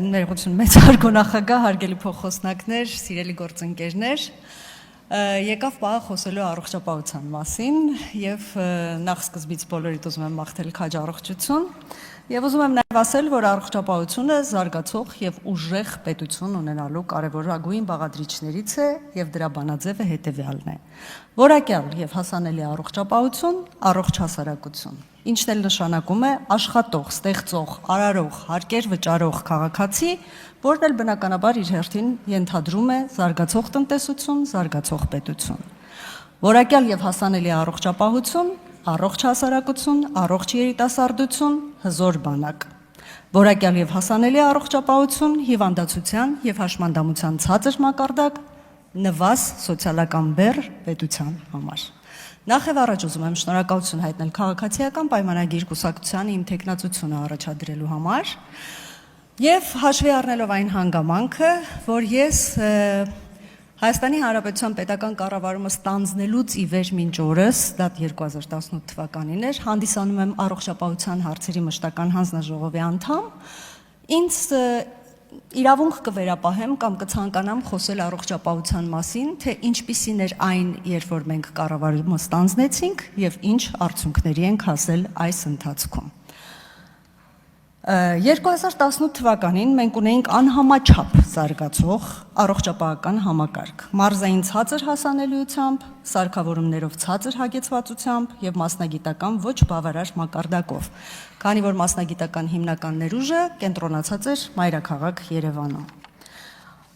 ներողություն, մեծարգո նախագահ, հարգելի փոխոսնակներ, սիրելի գործընկերներ, եկավ պահը խոսելու առողջապահության մասին եւ նախ սկզբից բոլորիդ ուզում եմ մաղթել քաջ առողջություն եւ ուզում եմ նաեւ ասել, որ առողջապահությունը զարգացող եւ ուժեղ պետություն ունենալու կարեւորագույն բաղադրիչներից է եւ դրա բանաձևը հետեւյալն է. որակյալ եւ հասանելի առողջապահություն, առողջ հասարակություն, ինչն էլ նշանակում է աշխատող, ստեղծող, արարող, հարկեր վճարող քաղաքացի, որն էլ բնականաբար իր հերթին ենթադրում է զարգացող տնտեսություն, զարգացող պետություն։ Որակյալ եւ հասանելի առողջապահություն, առողջ հասարակություն, առողջ երիտասարդություն, հզոր բանակ։ Որակյալ եւ հասանելի առողջապահություն, հիվանդացության եւ հաշմանդամության ցածր մակարդակ, նվազ սոցիալական բեռ պետության համար։ Նախ եւ առաջ ուզում եմ շնորհակալություն հայտնել քաղաքացիական պայմանագիր կուսակցությանը իմ թեկնածությունը առաջադրելու համար եւ հաշվի առնելով այն հանգամանքը, որ ես Հայաստանի Հանրապետության պետական կառավարումը ստանձնելուց ի վեր մինչ օրս, դա 2018 թվականին էր, հանդիսանում եմ առողջապահության հարցերի մշտական հանձնաժողովի անդամ, ինձ իրավունք կվերապահեմ կամ կցանկանամ խոսել առողջապահության մասին, թե ինչպիսին էր այն, երբ որ մենք կառավարումը ստանձնեցինք եւ ինչ արդյունքների ենք հասել այս ընթացքում։ 2018 թվականին մենք ունեինք անհամաչափ զարգացող առողջապահական համակարգ, մարզային ցածր հասանելիությամբ, սարքավորումներով ցածր հագեցվածությամբ եւ մասնագիտական ոչ բավարար մակարդակով, քանի որ մասնագիտական հիմնական ներուժը կենտրոնացած էր մայրաքաղաք Երևանում։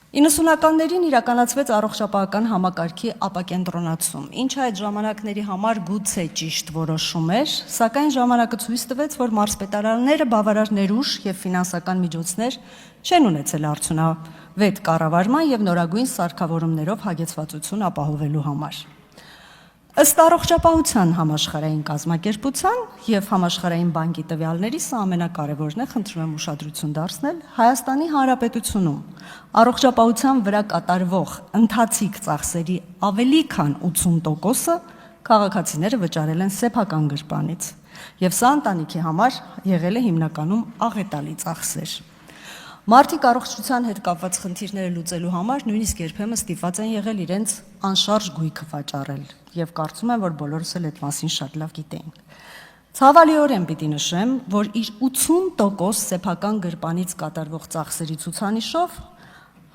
90-ականներին իրականացվեց առողջապահական համակարգի ապակենտրոնացում, ինչը այդ ժամանակների համար գուցե ճիշտ որոշում էր, սակայն ժամանակը ցույց տվեց, որ մարզպետարանները բավարար ներուժ եւ ֆինանսական միջոցներ չեն ունեցել արդյունավետ կառավարման եւ նորագույն սարքավորումներով հագեցվածություն ապահովելու համար։ Ըստ առողջապահության համաշխարհային կազմակերպության եւ համաշխարհային բանկի տվյալների սա ամենակարևորն է, խնդրում եմ ուշադրություն դարձնել, Հայաստանի Հանրապետությունում առողջապահության վրա կատարվող ընթացիկ ծախսերի ավելի քան 80%-ը քաղաքացիները վճարել են սեփական գրպանից, եւ սա ընտանիքի համար եղել է հիմնականում աղետալի ծախսեր։ Մարդիկ առողջության հետ կապված խնդիրները լուծելու համար նույնիսկ երբեմն ստիպված են եղել իրենց անշարժ գույքը վաճառել եւ կարծում եմ, որ բոլորս էլ այդ մասին շատ լավ գիտենք։ Ցավալիորեն պիտի նշեմ, որ իր 80% սեփական գրպանից կատարվող ծախսերի ցուցանիշով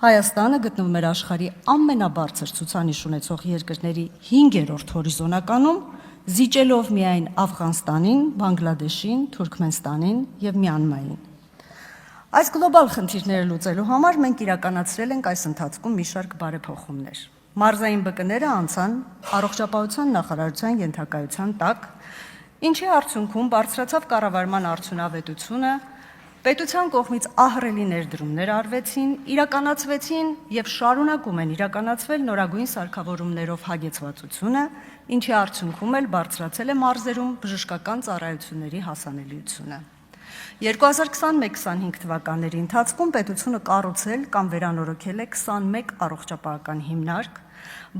Հայաստանը գտնվում էր աշխարհի ամենաբարձր ցուցանիշ ունեցող երկրների 5-րդ հորիզոնականում, զիջելով միայն Աֆղանստանին, Բանգլադեշին, Թուրքմենստանին եւ Մյանմարին։ Այս գլոբալ խնդիրները լուծելու համար մենք իրականացրել ենք այս ընթացքում մի շարք բարեփոխումներ։ Մարզային ԲԿ-ները անցան առողջապահության նախարարության ենթակայության տակ, ինչի արդյունքում բարձրացավ կառավարման արդյունավետությունը, պետության կողմից ահռելի ներդրումներ արվեցին, իրականացվեցին եւ շարունակում են իրականացվել նորագույն սարքավորումներով հագեցվածությունը, ինչի արդյունքում էլ բարձրացել է մարզերում բժշկական ծառայությունների հասանելիությունը։ 2021-25 թվականների ընթացքում պետությունը կառուցել կամ վերանորոգել է 21 առողջապահական հիմնարկ,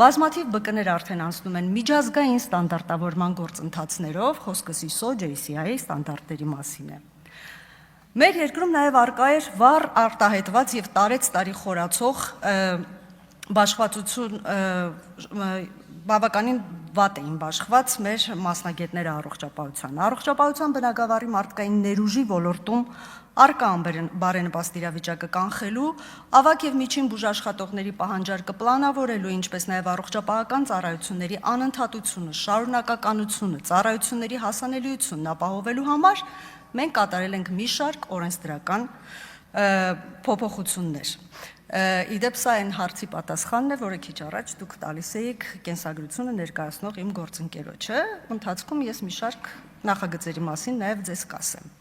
բազմաթիվ ԲԿ-ներ արդեն անցնում են միջազգային ստանդարտավորման գործընթացներով, խոսքս ISO, JCI ստանդարտների մասին է։ Մեր երկրում նաև արկա էր վառ արտահայտված եւ տարեց-տարի խորացող բաշխվածություն բավականին վատ էին բաշխված մեր մասնագետները առողջապահության։ Առողջապահության բնագավառի մարդկային ներուժի ոլորտում արկա բարենպաստ իրավիճակը կանխելու, ավագ եւ միջին բուժաշխատողների պահանջարկը պլանավորելու, ինչպես նաեւ առողջապահական ծառայությունների անընդհատությունը, շարունակականությունը, ծառայությունների հասանելիությունն ապահովելու համար մենք կատարել ենք մի շարք օրենսդրական փոփոխություններ։ Իդեպ սա այն հարցի պատասխանն է, որը քիչ առաջ դուք տալիս էիք կենսագրությունը ներկայացնող իմ գործընկերոջը, ընթացքում ես մի շարք նախագծերի մասին նաև ձեզ կասեմ։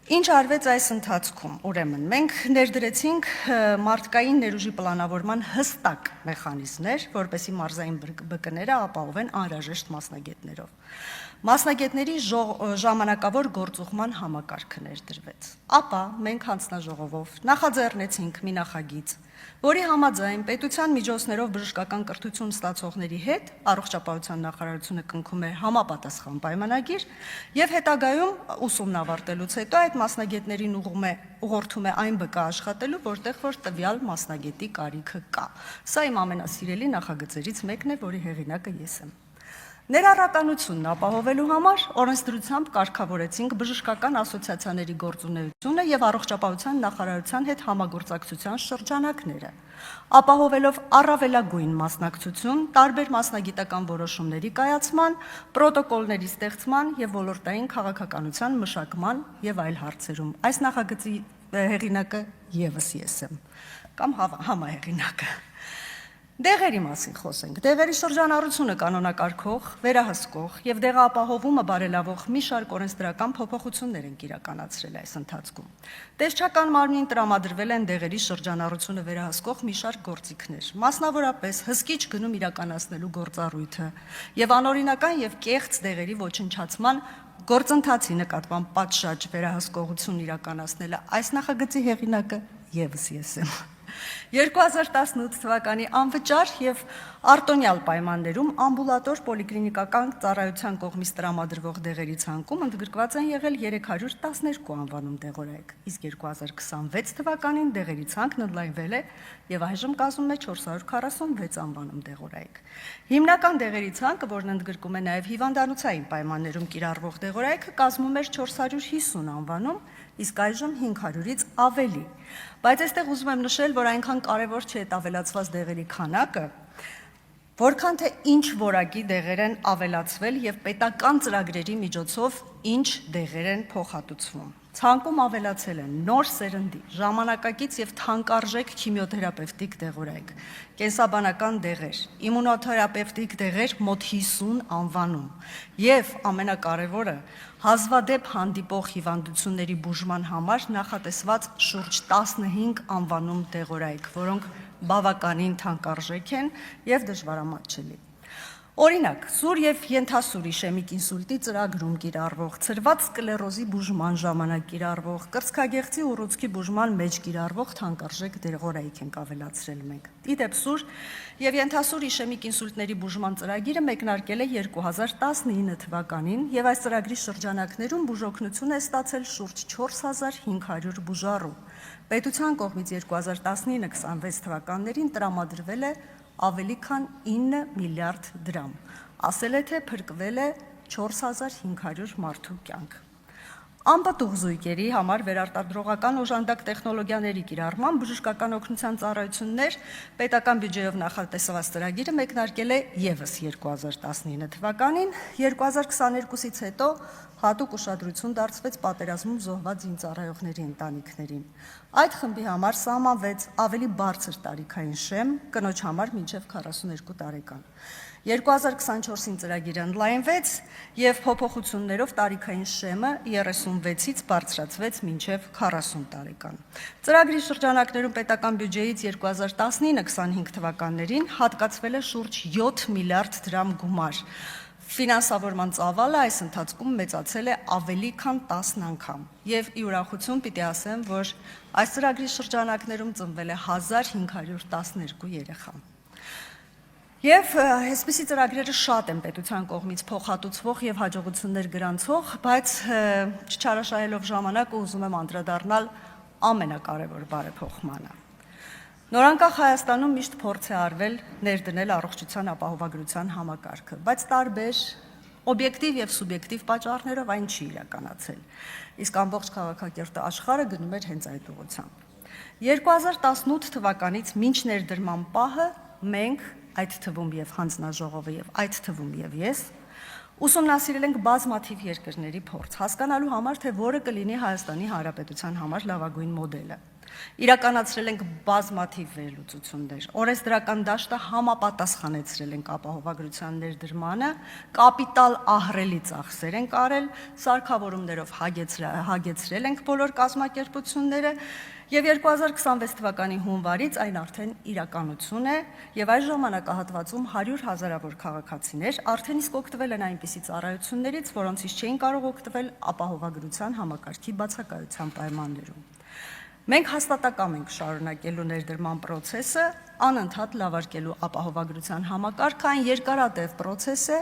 Ինչ արվեց այս ընթացքում, ուրեմն մենք ներդրեցինք մարդկային ներուժի պլանավորման հստակ մեխանիզմներ, որպեսզի մարզային ԲԿ-ները ապահովեն անհրաժեշտ մասնագետներով։ Մասնագետների ժամանակավոր գործուղման համակարգը ներդրվեց։ Ապա մենք հանձնաժողովով նախաձեռնեցինք մի նախագիծ, որի համաձայն պետության միջոցներով բժշկական կրթություն ստացողների հետ առողջապահության նախարարությունը կնքում է համապատասխան պայմանագիր եւ հետագայում ուսումն ավարտելուց հետո այդ մասնագետներին ուղղորդում է այն ԲԿ աշխատելու, որտեղ որ տվյալ մասնագետի կարիքը կա։ Սա իմ ամենասիրելի նախագծերից մեկն է, որի հեղինակը ես եմ։ Ներառականությունն ապահովելու համար օրենսդրությամբ կարգավորեցինք բժշկական ասոցիացիաների գործունեությունը եւ առողջապահության նախարարության հետ համագործակցության շրջանակները, ապահովելով առավելագույն մասնակցություն, տարբեր մասնագիտական որոշումների կայացման, պրոտոկոլների ստեղծման եւ ոլորտային քաղաքականության մշակման եւ այլ հարցերում։ Այս նախագծի հեղինակը եւս ես եմ, կամ համահեղինակը։ Դեղերի մասին խոսենք։ Դեղերի շրջանառությունը կանոնակարգող, վերահսկող եւ դեղապահովումը բարելավող մի շարք օրենսդրական փոփոխություններ ենք իրականացրել այս ընթացքում։ Տեսչական մարմնին տրամադրվել են դեղերի շրջանառությունը վերահսկող մի շարք գործիքներ, մասնավորապես հսկիչ գնում իրականացնելու գործառույթը եւ անօրինական եւ կեղծ դեղերի ոչնչացման գործընթացի նկատմամբ պատշաճ վերահսկողություն իրականացնելը։ Այս նախագծի հեղինակը եւս ես եմ։ 2018 թվականի անվճար եւ արտոնյալ պայմաններում ամբուլատոր պոլիկլինիկական ծառայության կողմից տրամադրվող դեղերի ցանկում ընդգրկված են եղել 312 անվանում դեղորայք, իսկ 2026 թվականին դեղերի ցանկն ընդլայնվել է եւ այժմ կազմում է 446 անվանում դեղորայք։ Հիմնական դեղերի ցանկը, որն ընդգրկում է նաեւ հիվանդանոցային պայմաններում կիրառվող դեղորայքը, կազմում էր 450 անվանում, իսկ այժմ 500-ից ավելի։ Բայց այստեղ ուզում եմ նշել, որ այնքան կարևոր չէ այդ ավելացված դեղերի քանակը, որքան թե ինչ որակի դեղեր են ավելացվել եւ պետական ծրագրերի միջոցով ինչ դեղեր են փոխհատուցվում։ Ցանկում ավելացել են նոր սերնդի, ժամանակակից եւ թանկարժեք քիմիոթերապևտիկ դեղորայք, կենսաբանական դեղեր, իմունոթերապևտիկ դեղեր մոտ 50 անվանում եւ ամենակարևորը հազվադեպ հանդիպող հիվանդությունների բուժման համար նախատեսված շուրջ 15 անվանում դեղորայք, որոնք բավականին թանկարժեք են եւ դժվարամատչելի։ Օրինակ, սուր եւ ենթասուր իշեմիկ ինսուլտի ծրագրում կիրառվող, ցրված սկլերոզի բուժման ժամանակ կիրառվող, կրծքագեղձի ուռուցքի բուժման մեջ կիրառվող թանկարժեք դեղորայք ենք ավելացրել մենք։ Իդեպ սուր եւ ենթասուր իշեմիկ ինսուլտների բուժման ծրագիրը մեկնարկել է 2019 թվականին եւ այս ծրագրի շրջանակներում բուժօգնություն է ստացել շուրջ 4500 բուժառու։ Պետության կողմից 2019-26 թվականներին տրամադրվել է ավելի քան 9 միլիարդ դրամ, ասել է, թե փրկվել է 4500 մարդու կյանք։ Անպտուղ զույգերի համար վերարտադրողական օժանդակ տեխնոլոգիաների կիրառման բժշկական օգնության ծառայություններ պետական բյուջեով նախատեսված ծրագիրը մեկնարկել է ևս 2019 թվականին, 2022-ից հետո հատուկ ուշադրություն դարձվեց պատերազմում զոհված զինծառայողների ընտանիքներին։ Այդ խմբի համար սահմանվեց ավելի բարձր տարիքային շեմ, կնոջ համար մինչև 42 տարեկան։ 2024-ին ծրագիրը ընդլայնվեց եւ փոփոխություններով տարիքային շեմը 36-ից բարձրացվեց մինչև 40 տարեկան։ Ծրագրի շրջանակներում պետական բյուջեից 2019-25 թվականներին հատկացվել է շուրջ 7 միլիարդ դրամ գումար։ Ֆինանսավորման ծավալը այս ընթացքում մեծացել է ավելի քան 10 անգամ եւ ի ուրախություն պիտի ասեմ, որ այս ծրագրի շրջանակներում ծնվել է 1512 երեխա։ Եվ այսպիսի ծրագրերը շատ են պետության կողմից փոխհատուցվող եւ հաջողություններ գրանցող, բայց չչարաշահելով ժամանակը ուզում եմ անդրադառնալ ամենակարևոր բարեփոխմանը։ Նորանկախ Հայաստանում միշտ փորձ է արվել ներդնել առողջության ապահովագրության համակարգը, բայց տարբեր օբյեկտիվ եւ սուբյեկտիվ պատճառներով այն չի իրականացել։ Իսկ ամբողջ քաղաքակիրթ աշխարհը գնում էր հենց այդ ուղղությամբ։ 2018 թվականից մինչ ներդրման պահը մենք, այդ թվում եւ հանձնաժողովը եւ այդ թվում եւ ես, ուսումնասիրել ենք բազմաթիվ երկրների փորձ, հասկանալու համար, թե որը կլինի Հայաստանի Հանրապետության համար լավագույն մոդելը։ Իրականացրել ենք բազմաթիվ վերլուծություններ, օրենսդրական դաշտը համապատասխանեցրել ենք ապահովագրության ներդրմանը, կապիտալ ահռելի ծախսեր ենք արել, սարքավորումներով հագեցրել ենք բոլոր կազմակերպությունները եւ 2026 թվականի հունվարից այն արդեն իրականություն է եւ այս ժամանակահատվածում 100 հազարավոր քաղաքացիներ արդեն իսկ օգտվել են այնպիսի ծառայություններից, որոնցից չէին կարող օգտվել ապահովագրության համակարգի բացակայության պայմաններում։ Մենք հաստատակամ ենք շարունակելու ներդրման process-ը, անընդհատ լավարկելու ապահովագրության համակարգը, այն երկարատև process է,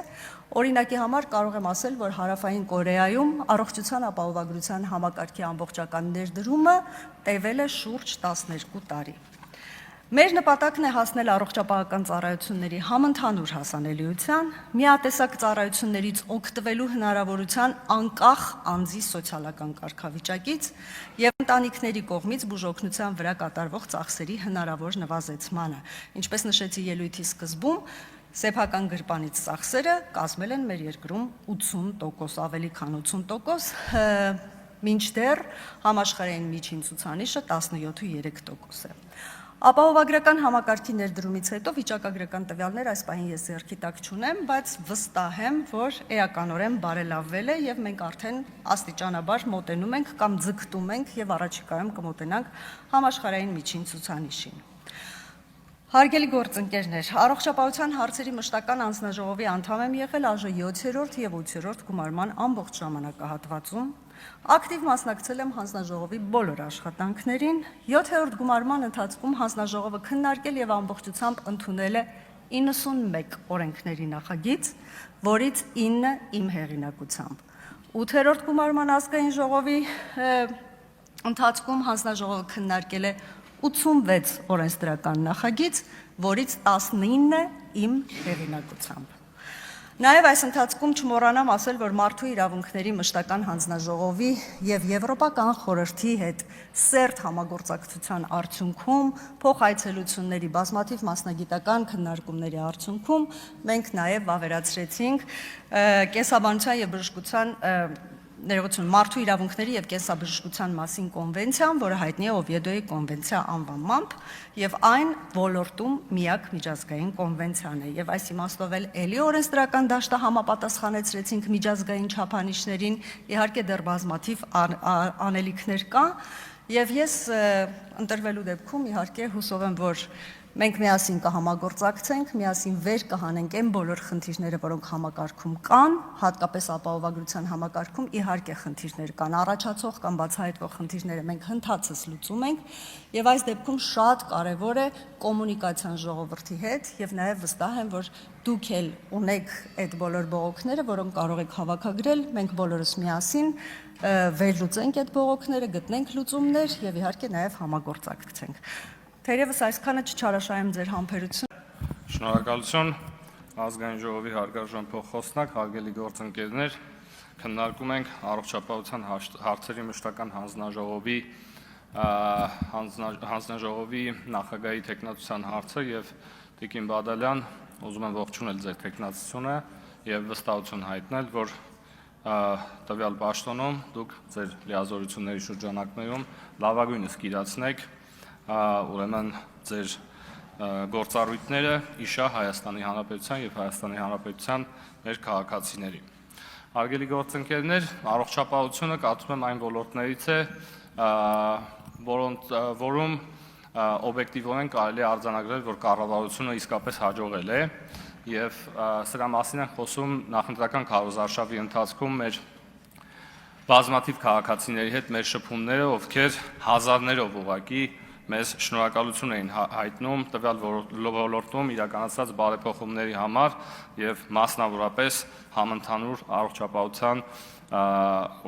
օրինակի համար կարող եմ ասել, որ Հարավային Կորեայում առողջության ապահովագրության համակարգի ամբողջական ներդրումը տևել է շուրջ 12 տարի։ Մեր նպատակն է հասնել առողջապահական ծառայությունների համընդհանուր հասանելիության, միատեսակ ծառայություններից օգտվելու հնարավորության անկախ անձի սոցիալական կարգավիճակից եւ ընտանիքների կողմից բուժօգնության վրա կատարվող ծախսերի հնարավոր նվազեցմանը։ Ինչպես նշեցի ելույթի սկզբում, սեփական գրպանից ծախսերը կազմել են մեր երկրում 80%, ավելի քան 80%, մինչդեռ համաշխարհային միջին ցուցանիշը 17.3% է։ Ապահովագրական համակարգի ներդրումից հետո վիճակագրական տվյալներ այս պահին ես ձեռքի տակ չունեմ, բայց վստահ եմ, որ էականորեն բարելավվել է եւ մենք արդեն աստիճանաբար մոտենում ենք կամ ձգտում ենք եւ առաջիկայում կմոտենանք համաշխարհային միջին ցուցանիշին։ Հարգելի գործընկերներ, առողջապահության հարցերի մշտական անձնաժողովի անդամ եմ եղել ԱԺ 7-րդ եւ 8-րդ գումարման ամբողջ ժամանակահատվածում։ Ակտիվ մասնակցել եմ հանձնաժողովի բոլոր աշխատանքներին, 7-րդ գումարման ընթացքում հանձնաժողովը քննարկել եւ ամբողջությամբ ընդունել է 91 օրենքների նախագիծ, որից 9 իմ հեղինակությամբ։ 8-րդ գումարման ազգային ժողովի ընթացքում հանձնաժողովը քննարկել է 86 օրենսդրական նախագիծ, որից 19 իմ հեղինակությամբ։ Նաև այս ընթացքում չմոռանամ ասել, որ Մարդու իրավունքների մշտական հանձնաժողովի եւ Եվրոպական խորհրդի հետ սերտ համագործակցության արդյունքում, փոխայցելությունների բազմաթիվ մասնագիտական քննարկումների արդյունքում մենք նաև վավերացրեցինք կենսաբանության եւ բժշկության Մարդու իրավունքների եւ կենսաբժշկության մասին կոնվենցիան, որը հայտնի է Օվիեդոյի կոնվենցիա անվամամբ, եւ այն ոլորտում միակ միջազգային կոնվենցիան է։ Եվ այս իմաստով էլի օրենսդրական դաշտը համապատասխանեցրեցինք միջազգային չափանիշներին, իհարկե դեռ բազմաթիվ անելիքներ կա, եւ ես ընտրվելու դեպքում իհարկե հուսով եմ, որ մենք միասին կհամագործակցենք, միասին վեր կհանենք այն բոլոր խնդիրները, որոնք համակարգում կան, հատկապես ապահովագրության համակարգում իհարկե խնդիրներ կան, առաջացող կամ բացահայտվող խնդիրները մենք հնդածս լուծում ենք, եւ այս դեպքում շատ կարեւոր է կոմունիկացիան ժողովրդի հետ եւ նաեւ վստահ եմ, որ դուք էլ ունեք այդ բոլոր բողոքները, որոնք կարող եք հավաքագրել, մենք բոլորս միասին վերլուծենք այդ բողոքները, գտնենք լուծումներ եւ իհարկե նաեւ համագործակցենք։ Թերևս այսքանը չչարաշահեմ ձեր համբերությունը։ Շնորհակալություն ազգային ժողովի հարգարժան փոխխոսնակ, հարգելի գործընկերներ, քննարկում ենք առողջապահության հարցերի մշտական հանձնաժողովի նախագահի տեխնացության հարցը եւ Տիկին Բադալյան, ուզում եմ ողջունել ձեր տեխնացությունը եւ վստահություն հայտնել, որ տվյալ պաշտոնում դուք ձեր լիազորությունների շրջանակներում լավագույնս կիրացնեք ուրեմն ձեր գործառույթները իշա Հայաստանի Հանրապետության եւ Հայաստանի Հանրապետության մեր քաղաքացիների։ Հարգելի գործընկերներ, առողջապահությունը կարծում եմ այն ոլորտներից է, որում օբյեկտիվորեն կարելի է արձանագրել, որ կառավարությունը իսկապես հաջողել է եւ սրա մասին են խոսում նախընտրական քարոզարշավի ընթացքում մեր բազմաթիվ քաղաքացիների հետ մեր շփումները, ովքեր հազարներով ուղղակի մեզ շնորհակալություն էին հայտնում տվյալ ոլորտում իրականացած բարեփոխումների համար եւ մասնավորապես համընդհանուր առողջապահության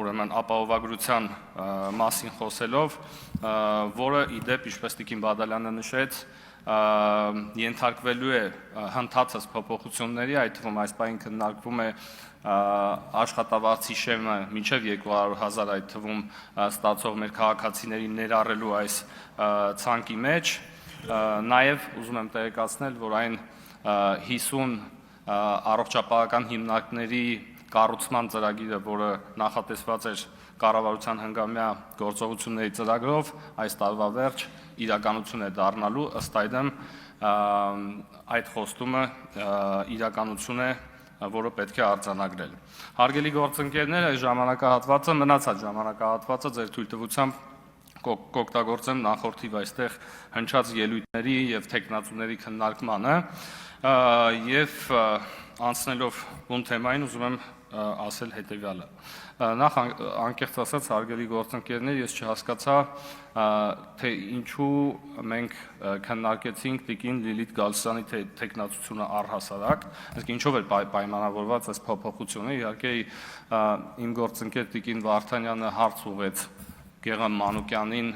ուրեմն ապահովագրության մասին խոսելով, որը իդեպ ինչպես Տիկին Բադալյանը նշեց, ենթարկվելու է հնդածած փոփոխությունների, այդ թվում այս պահին քննարկվում է աշխատավարձի շեմը մինչև 200,000 այդ թվում ստացող մեր քաղաքացիների ներառելու այս ցանկի մեջ, նաև ուզում եմ տեղեկացնել, որ այն 50 առողջապահական հիմնարկների կառուցման ծրագիրը, որը նախատեսված էր կառավարության հնգամյա գործողությունների ծրագրով, այս տարվա վերջ իրականություն է դառնալու, ըստ այդմ այդ խոստումը իրականություն է, որը պետք է արձանագրել։ Հարգելի գործընկերներ, այս ժամանակահատվածը, մնացած ժամանակահատվածը ձեր թույլտվությամբ կօգտագործեմ նախորդիվ այստեղ հնչած ելույթների եւ թեկնածուների քննարկմանը եւ անցնելով բուն թեմային ուզում եմ ասել հետեւյալը։ Նախ անկեղծ ասած, հարգելի գործընկերներ, ես չհասկացա, թե ինչու մենք քննարկեցինք Տիկին Լիլիթ Գալստյանի թեկնածությունը առհասարակ, իսկ ինչով էր պայմանավորված այս փոփոխությունը։ Իհարկե իմ գործընկեր Տիկին Վարդանյանը հարց ուղղեց Գեգամ Մանուկյանին,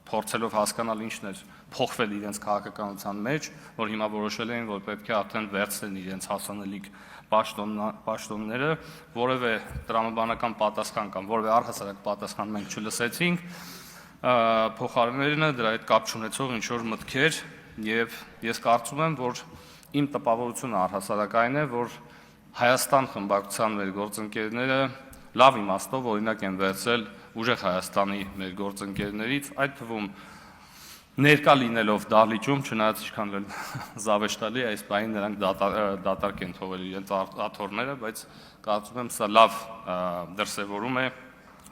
փորձելով հասկանալ ինչն էր փոխվել իրենց քաղաքականության մեջ, որ հիմա որոշել էին, որ պետք է արդեն վերցնեն իրենց հասանելիք պաշտոնները, որևէ տրամաբանական պատասխան կամ որևէ առհասարակ պատասխան մենք չլսեցինք, փոխարենը դրա հետ կապ չունեցող ինչ-որ մտքեր, եւ ես կարծում եմ, որ իմ տպավորությունը առհասարակ այն է, որ Հայաստան խմբակցության մեր գործընկերները լավ իմաստով օրինակ են վերցրել ուժեղ Հայաստանի մեր գործընկերներից, այդ թվում ներկա լինելով դահլիճում, չնայած ինչքան էլ զավեշտալի այս բանին նրանք դատարկ են թողել իրենց աթոռները, բայց կարծում եմ սա լավ դրսևորում է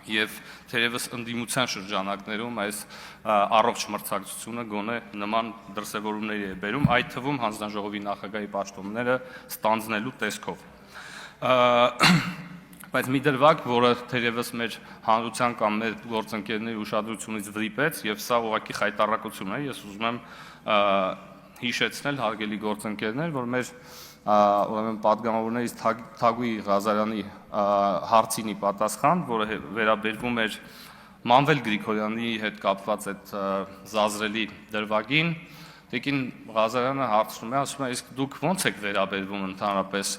եւ թերևս ընդդիմության շրջանակներում այս առողջ մրցակցությունը գոնե նման դրսևորումների է բերում, այդ թվում հանձնաժողովի նախագահի պաշտոնները ստանձնելու տեսքով։ բայց մի դրվագ, որը թերևս մեր հանրության կամ մեր գործընկերների ուշադրությունից վրիպեց, եւ սա ուղղակի խայտառակություն է, ես ուզում եմ հիշեցնել հարգելի գործընկերներ, որ մեր ուրեմն պատգամավորներից Թագուհի Ղազարյանի հարցինի պատասխան, որը վերաբերվում էր Մանվել Գրիգորյանի հետ կապված այդ զազրելի դրվագին, Տիկին Ղազարյանը հարցնում է, ասում է, իսկ դուք ո՞նց եք վերաբերվում ընդհանրապես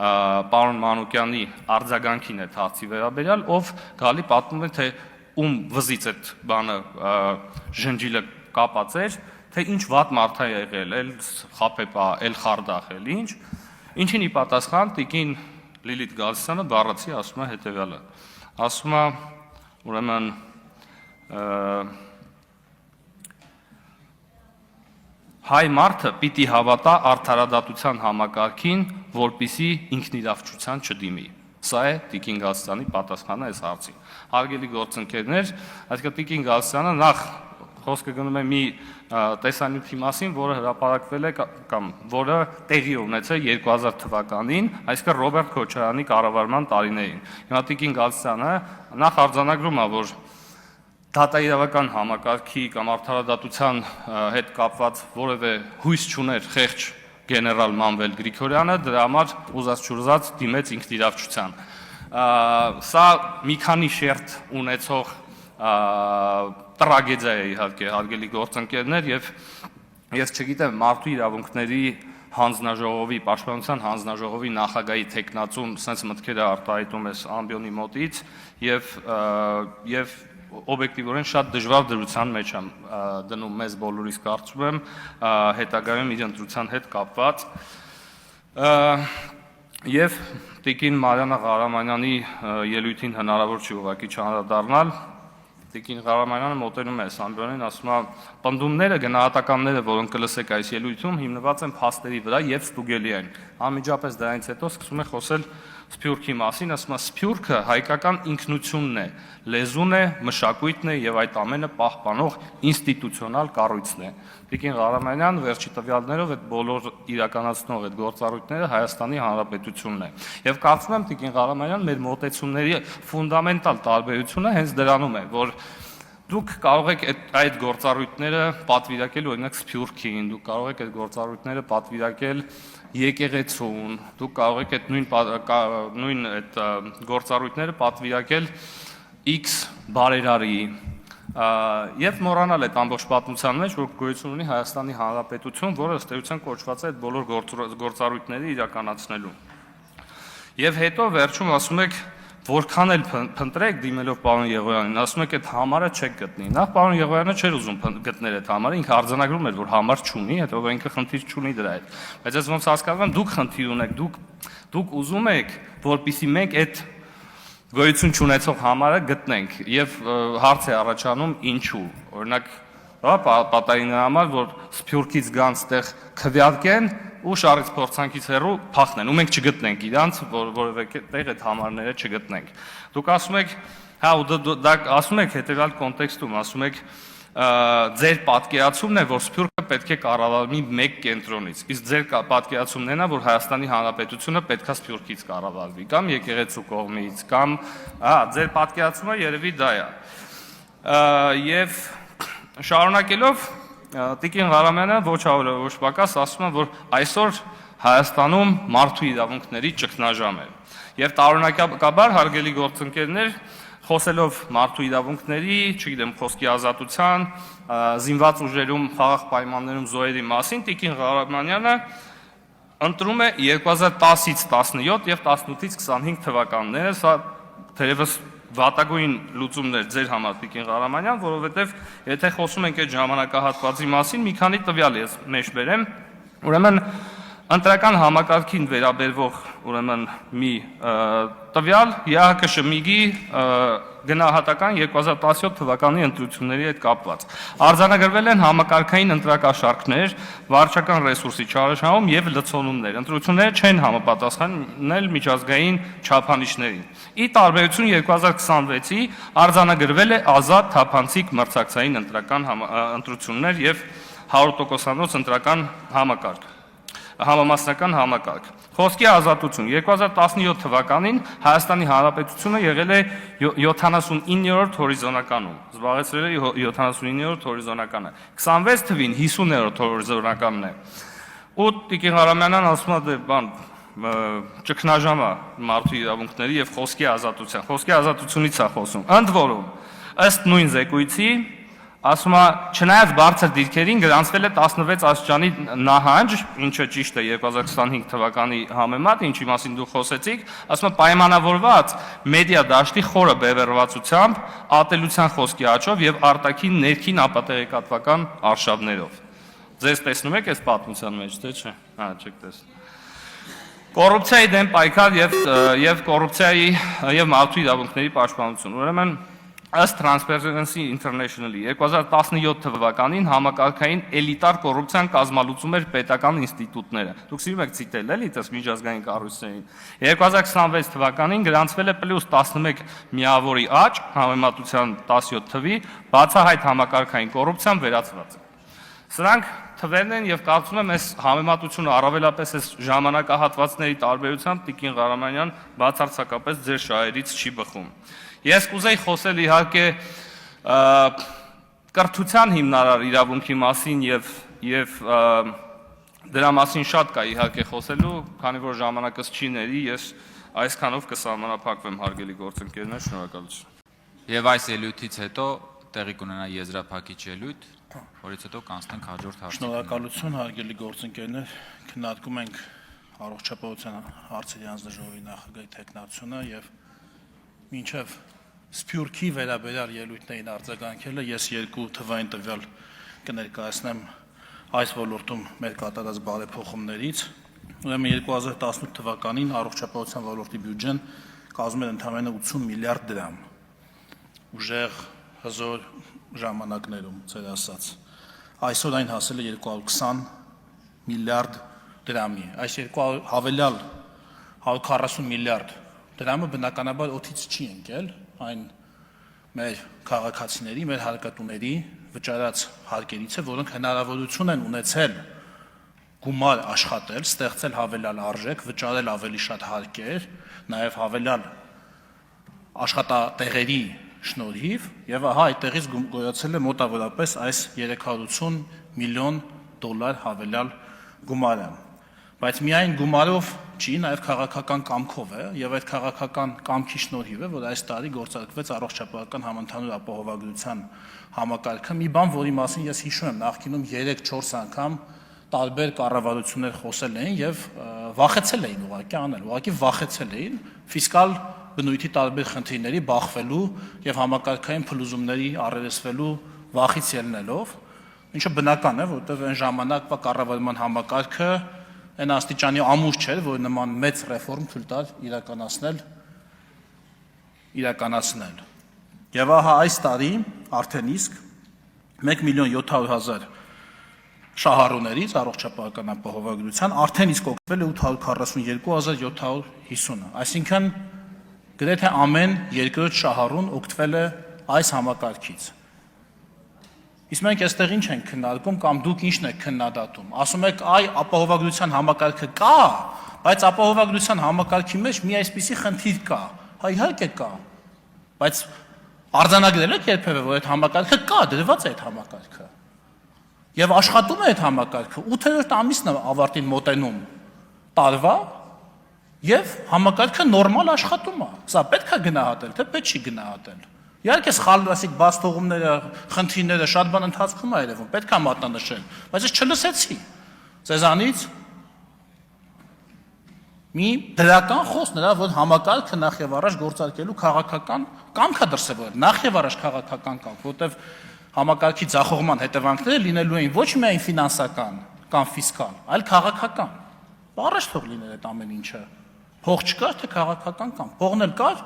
պարոն Մանուկյանի արձագանքին այդ հարցի վերաբերյալ, ով գալի պատմում է, թե ում վզից այդ բանը ժնջիլը կապած էր, թե ինչ վատ մարդ է եղել, էլ խապեպա, էլ խարդախ, էլ ինչ, ինչին ի պատասխան Տիկին Լիլիթ Գալստյանը բառացի ասում է հետևյալը, ասում է, ուրեմն հայ մարդը պիտի հավատա արդարադատության համակարգին, որպիսի ինքնիրավչության չդիմի։ Սա է Տիկին Գալստյանի պատասխանը այս հարցին։ Հարգելի գործընկերներ, այսինքն Տիկին Գալստյանը նախ խոսքը գնում է մի տեսանյութի մասին, որը հրապարակվել է կամ որը տեղի ունեցել 2000 թվականին, այսինքն Ռոբերտ Քոչարյանի կառավարման տարիներին։ Հիմա Տիկին Գալստյանը նախ արձանագրում է, որ դատաիրավական համակարգի կամ արդարադատության հետ կապված որևէ հույս չուներ խեղճ գեներալ Մանվել Գրիգորյանը, դրա համար ուզած-չուզած դիմեց ինքնիրավչության։ Սա մի քանի շերտ ունեցող տրագեդիա է իհարկե, հարգելի գործընկերներ, եւ ես չգիտեմ մարդու իրավունքների հանձնաժողովի, պաշտպանության հանձնաժողովի նախագահի տեխնացում sense մտքերը արտահայտում ես ամբիոնի մոտից եւ օբյեկտիվորեն շատ դժվար դրության մեջ եմ դնում մեզ բոլորիս կարծում եմ հետագայում իր ընտրության հետ կապված եւ Տիկին Մարիաննա Ղարամանյանի ելույթին հնարավոր չի ուղղակի չանդրադառնալ Տիկին Ղարամանյանը մոտենում է Սամբյոնին, ասում է, պնդումները, գնահատականները, որոնք կլսեք այս ելույթում, հիմնված են փաստերի վրա եւ ստուգելի են։ Անմիջապես դրանից հետո սկսում է խոսել Սփյուռքի մասին, ասում է, Սփյուռքը հայկական ինքնությունն է, լեզուն է, մշակույթն է եւ այդ ամենը պահպանող ինստիտուցիոնալ կառույցն է։ Տիկին Ղարամանյան վերջի տվյալներով այդ բոլոր իրականացնող այդ գործառույթները Հայաստանի Հանրապետությունն է։ Եվ կարծում եմ Տիկին Ղարամանյան մեր մոտեցումների ֆունդամենտալ տարբերությունը հենց դրանում է, որ դուք կարող եք այդ գործառույթները պատվիրակել օրինակ Սփյուռքին, դուք կարող եք այդ գործառույթները պատվիրակել եկեղեցուն, դուք կարող եք այդ նույն այդ գործառույթները պատվիրակել X բարերարի եւ մոռանալ այդ ամբողջ պատմության մեջ, որ գոյություն ունի Հայաստանի Հանրապետություն, որը ըստ էության կոչված է այդ բոլոր գործառույթները իրականացնելու։ Եվ հետո վերջում ասում եք որքան էլ փնտրեք դիմելով պարոն Եղոյանին, ասում եք այդ համարը չեք գտնի։ Նախ պարոն Եղոյանը չէր ուզում գտնել այդ համարը, ինքը արձանագրում էր, որ համար չունի, հետո ինքը խնդիր չունի դրա հետ։ Բայց ես ոնց հասկանում եմ, դուք խնդիր ունեք, դուք ուզում եք, որպեսզի մենք այդ գոյություն չունեցող համարը գտնենք եւ հարց է առաջանում ինչու։ Օրինակ, պատահին համար, որ Սփյուռքից գան ստեղ քվյարկեն ու շարից փորձանքից հեռու փախնեն, ու մենք չգտնենք իրանց, որովհետեւ տեղ այդ համարները չգտնենք։ Դուք ասում եք, հա, դա ասում եք հետեւյալ կոնտեքստում, ասում եք ձեր պատկերացումն է, որ Սփյուռքը պետք է կառավարվի մեկ կենտրոնից, իսկ ձեր պատկերացումն է, որ Հայաստանի Հանրապետությունը պետք է Սփյուռքից կառավարվի, կամ եկեղեցու կողմից, կամ ձեր պատկերացումը երևի դա է։ Եվ շարունակելով Տիկին Ղարամյանը ոչ ավելի ոչ պակաս ասում է, որ այսօր Հայաստանում մարդու իրավունքների ճգնաժամ է։ Եվ տարօրինակաբար հարգելի գործընկերներ, խոսելով մարդու իրավունքների, չգիտեմ, խոսքի ազատության, զինված ուժերում, խաղաղ պայմաններում զոհերի մասին, Տիկին Ղարամանյանը ընտրում է 2010-ից 17 եւ 18-ից 25 թվականները, սա թերևս վատագույն լուծումներ ձեր համար Տիկին Ղարամանյան, որովհետև եթե խոսում ենք այդ ժամանակահատվածի մասին, մի քանի տվյալ ես մեջ բերեմ, ուրեմն ընտրական համակարգին վերաբերվող ուրեմն մի տվյալ ԵԱՀԿ-ՇՄԻԳ-ի գնահատական 2017 թվականի ընտրությունների հետ կապված։ Արձանագրվել են համակարգային ընտրակաշարքներ, վարչական ռեսուրսի չարաշահում եւ լցոնումներ։ Ընտրությունները չեն համապատասխանել միջազգային չափանիշներին։ Ի տարբերություն 2026-ի արձանագրվել է ազատ թափանցիկ մրցակցային ընտրական ընտրություններ եւ 100%-անոց ընտրական համակարգ։ համամասնական համակարգ։ Խոսքի ազատություն 2017 թվականին Հայաստանի Հանրապետությունը եղել է 79-րդ հորիզոնականում, զբաղեցրել է 79-րդ հորիզոնականը, 26 թվին 50-րդ հորիզոնականն է։ Ու Տիկին Ղարամյանն ասում է, բան ճգնաժամ է մարդու իրավունքների եւ խոսքի ազատությունից է խոսում։ Ընդ որում, ըստ նույն զեկույցի, ասում է, չնայած բարձր դիրքերին գրանցվել է 16 աստիճանի նահանջ, ինչը ճիշտ է 2025 թվականի համեմատ, ինչի մասին դուք խոսեցիք, ասում է պայմանավորված մեդիա դաշտի խորը բևեռվածությամբ, ատելության խոսքի աճով եւ արտաքին ներքին ապատեղեկատվական արշավներով։ Ձեզ տեսնում եք այս պատմության մեջ, թե չէ։ Հա, չեք տեսնում։ Կոռուպցիայի դեմ պայքար եւ կոռուպցիայի եւ մարդու իրավունքների պաշտպանություն։ Ուրեմն ըստ Transparency International-ի 2017 թվականին համակարգային էլիտար կոռուպցիան կազմալուծում էր պետական ինստիտուտները։ Դուք սիրում եք ցիտել, էլի, այս միջազգային կառույցներին։ 2026 թվականին գրանցվել է +11 միավորի աճ համեմատության 17 թվի, բացահայտ համակարգային կոռուպցիան վերացված է։ Սրանք թվերն են եւ կարծում եմ այս համեմատությունը առավելապես այս ժամանակահատվածների տարբերությամբ Տիկին Ղարամանյան բացարձակապես ձեր շահերից չի բխում։ Ես կուզեի խոսել իհարկե կրթության հիմնարար իրավունքի մասին եւ դրա մասին շատ կա իհարկե խոսելու, քանի որ ժամանակս չի ների, ես այսքանով կսահմանափակվեմ, հարգելի գործընկերներ, շնորհակալություն։ Եվ այս ելույթից հետո տեղի կունենա եզրափակիչ ելույթ, որից հետո կանցնենք հաջորդ հարցին։ Շնորհակալություն, հարգելի գործընկերներ, քննարկում ենք առողջապահության հարցերի հանձնաժողովի նախագահի թեկնածությունը եւ մինչեւ Սփյուռքի վերաբերյալ ելույթներին արձագանքելը ես երկու թվային տվյալ կներկայացնեմ այս ոլորտում մեր կատարած բարեփոխումներից։ Ուրեմն 2018 թվականին առողջապահության ոլորտի բյուջեն կազմել էր ընդամենը 80 միլիարդ դրամ։ Ուժեղ հզոր ժամանակներում, ծեր ասած։ Այսօր այն հասել է 220 միլիարդ դրամի։ Այս հավելյալ 140 միլիարդ դրամը բնականաբար օդից չի ընկել, այն մեր քաղաքացիների, մեր հարկատուների վճարած հարկերից է, որոնք հնարավորություն են ունեցել գումար աշխատել, ստեղծել հավելյալ արժեք, վճարել ավելի շատ հարկեր, նաև հավելյալ աշխատատեղերի շնորհիվ եւ ահա այդտեղից գոյացել է մոտավորապես այս 380 միլիոն դոլար հավելյալ գումարը։ Բայց միայն գումարով չի, նաև քաղաքական կամքով է եւ այդ քաղաքական կամքի շնորհիվ է, որ այս տարի գործարկվեց առողջապահական համընդհանուր ապահովագրության համակարգը, մի բան, որի մասին ես հիշում եմ նախկինում 3-4 անգամ տարբեր կառավարություններ խոսել էին եւ վախեցել էին ուղղակի անել, ուղղակի վախեցել էին ֆիսկալ բնույթի տարբեր խնդիրների բախվելու եւ համակարգային փլուզումների առերեսվելու վախից ելնելով, ինչը բնական է, որովհետեւ այն ժամանակվա կառավարման համակարգը այն աստիճանի ամուր չէր, որ նման մեծ ռեֆորմ թույլ տար իրականացնել։ Եվ ահա այս տարի արդեն իսկ 1.700.000 շահառուներից առողջապահական ապահովագրության արդեն իսկ օգտվել է 842.750-ը, այսինքն գրեթե ամեն երկրորդ շահառուն օգտվել է այս համակարգից։ Իսկ մենք այստեղ ինչ ենք քննարկում կամ դուք ինչն եք քննադատում։ Ասում եք, այ ապահովագրության համակարգը կա, բայց ապահովագրության համակարգի մեջ մի այսպիսի խնդիր կա։ Հա իհարկե կա։ Բայց արձանագրել եք երբևէ, որ այդ համակարգը կա, դրված է այդ համակարգը։ Եվ աշխատում է այդ համակարգը 8-րդ ամիսն է ավարտին մոտենում տարվա, եւ համակարգը նորմալ աշխատում է։ Սա պետք է գնահատել, թե պետք չի գնահատել։ Իհարկե սխալվասիկ բաց թողումները, խնդիրները շատ բան ընթացքում է երևում, պետք է մատնանշել, բայց ես չլսեցի ձեզանից մի դրական խոսք նրա, որ համակարգը նախ եւ առաջ գործարկելու քաղաքական կամք է դրսևորել, նախ եւ առաջ քաղաքական կամք, որտեղ համակարգի ձախողման հետևանքները լինելու էին ոչ միայն ֆինանսական կամ ֆիսկալ, այլ քաղաքական։ Առաջ թող լիներ այդ ամեն ինչը։ Փող չկար, թե քաղաքական կամ փողն էլ կար,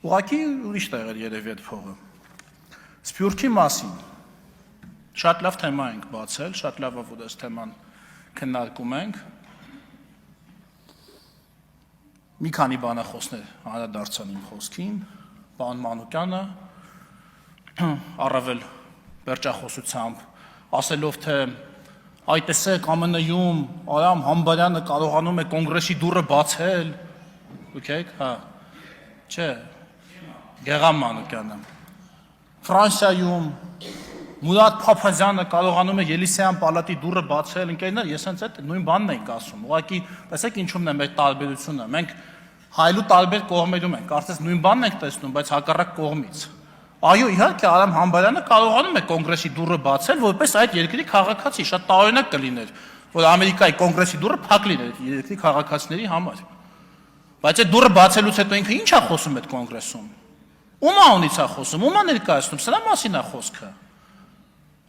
ուղղակի ուրիշ տեղ էր երևի այդ փողը։ Սփյուռքի մասին շատ լավ թեմա ենք բացել, շատ լավ է, որ այս թեման քննարկում ենք։ Մի քանի բանախոսներ անդրադարձան իմ խոսքին, պարոն Մանուկյանը առավել վերջախոսությամբ ասելով, թե Այ տեսեք ԱՄՆ-ում Արամ Համբարյանը կարողանում է կոնգրեսի դուռը բացել։ Ուքեք, հա։ Չէ։ Գեղամ Մանուկյանը։ Ֆրանսիայում Մուրադ Փափազյանը կարողանում է Ելիսեյան պալատի դուռը բացել, ընկերներ, ես հենց այդ նույն բանն ենք ասում։ Ուղղակի, տեսեք ինչումն է մեր տարբերությունը։ Մենք հայլու տարբեր կողմերում ենք, կարծես նույն բանն ենք տեսնում, բայց հակառակ կողմից։ Այո, իհարկե, Արամ Համբարյանը կարողանում է կոնգրեսի դուռը բացել, որպես այդ երկրի քաղաքացի, շատ տարօրինակ կլիներ, որ Ամերիկայի կոնգրեսի դուռը փակ լիներ այդ երկրի քաղաքացիների համար։ Բայց այդ դուռը բացելուց հետո ինքը ի՞նչ է խոսում այդ կոնգրեսում։ Ում անունից է խոսում, ում է ներկայացնում, սրա մասին է խոսքը։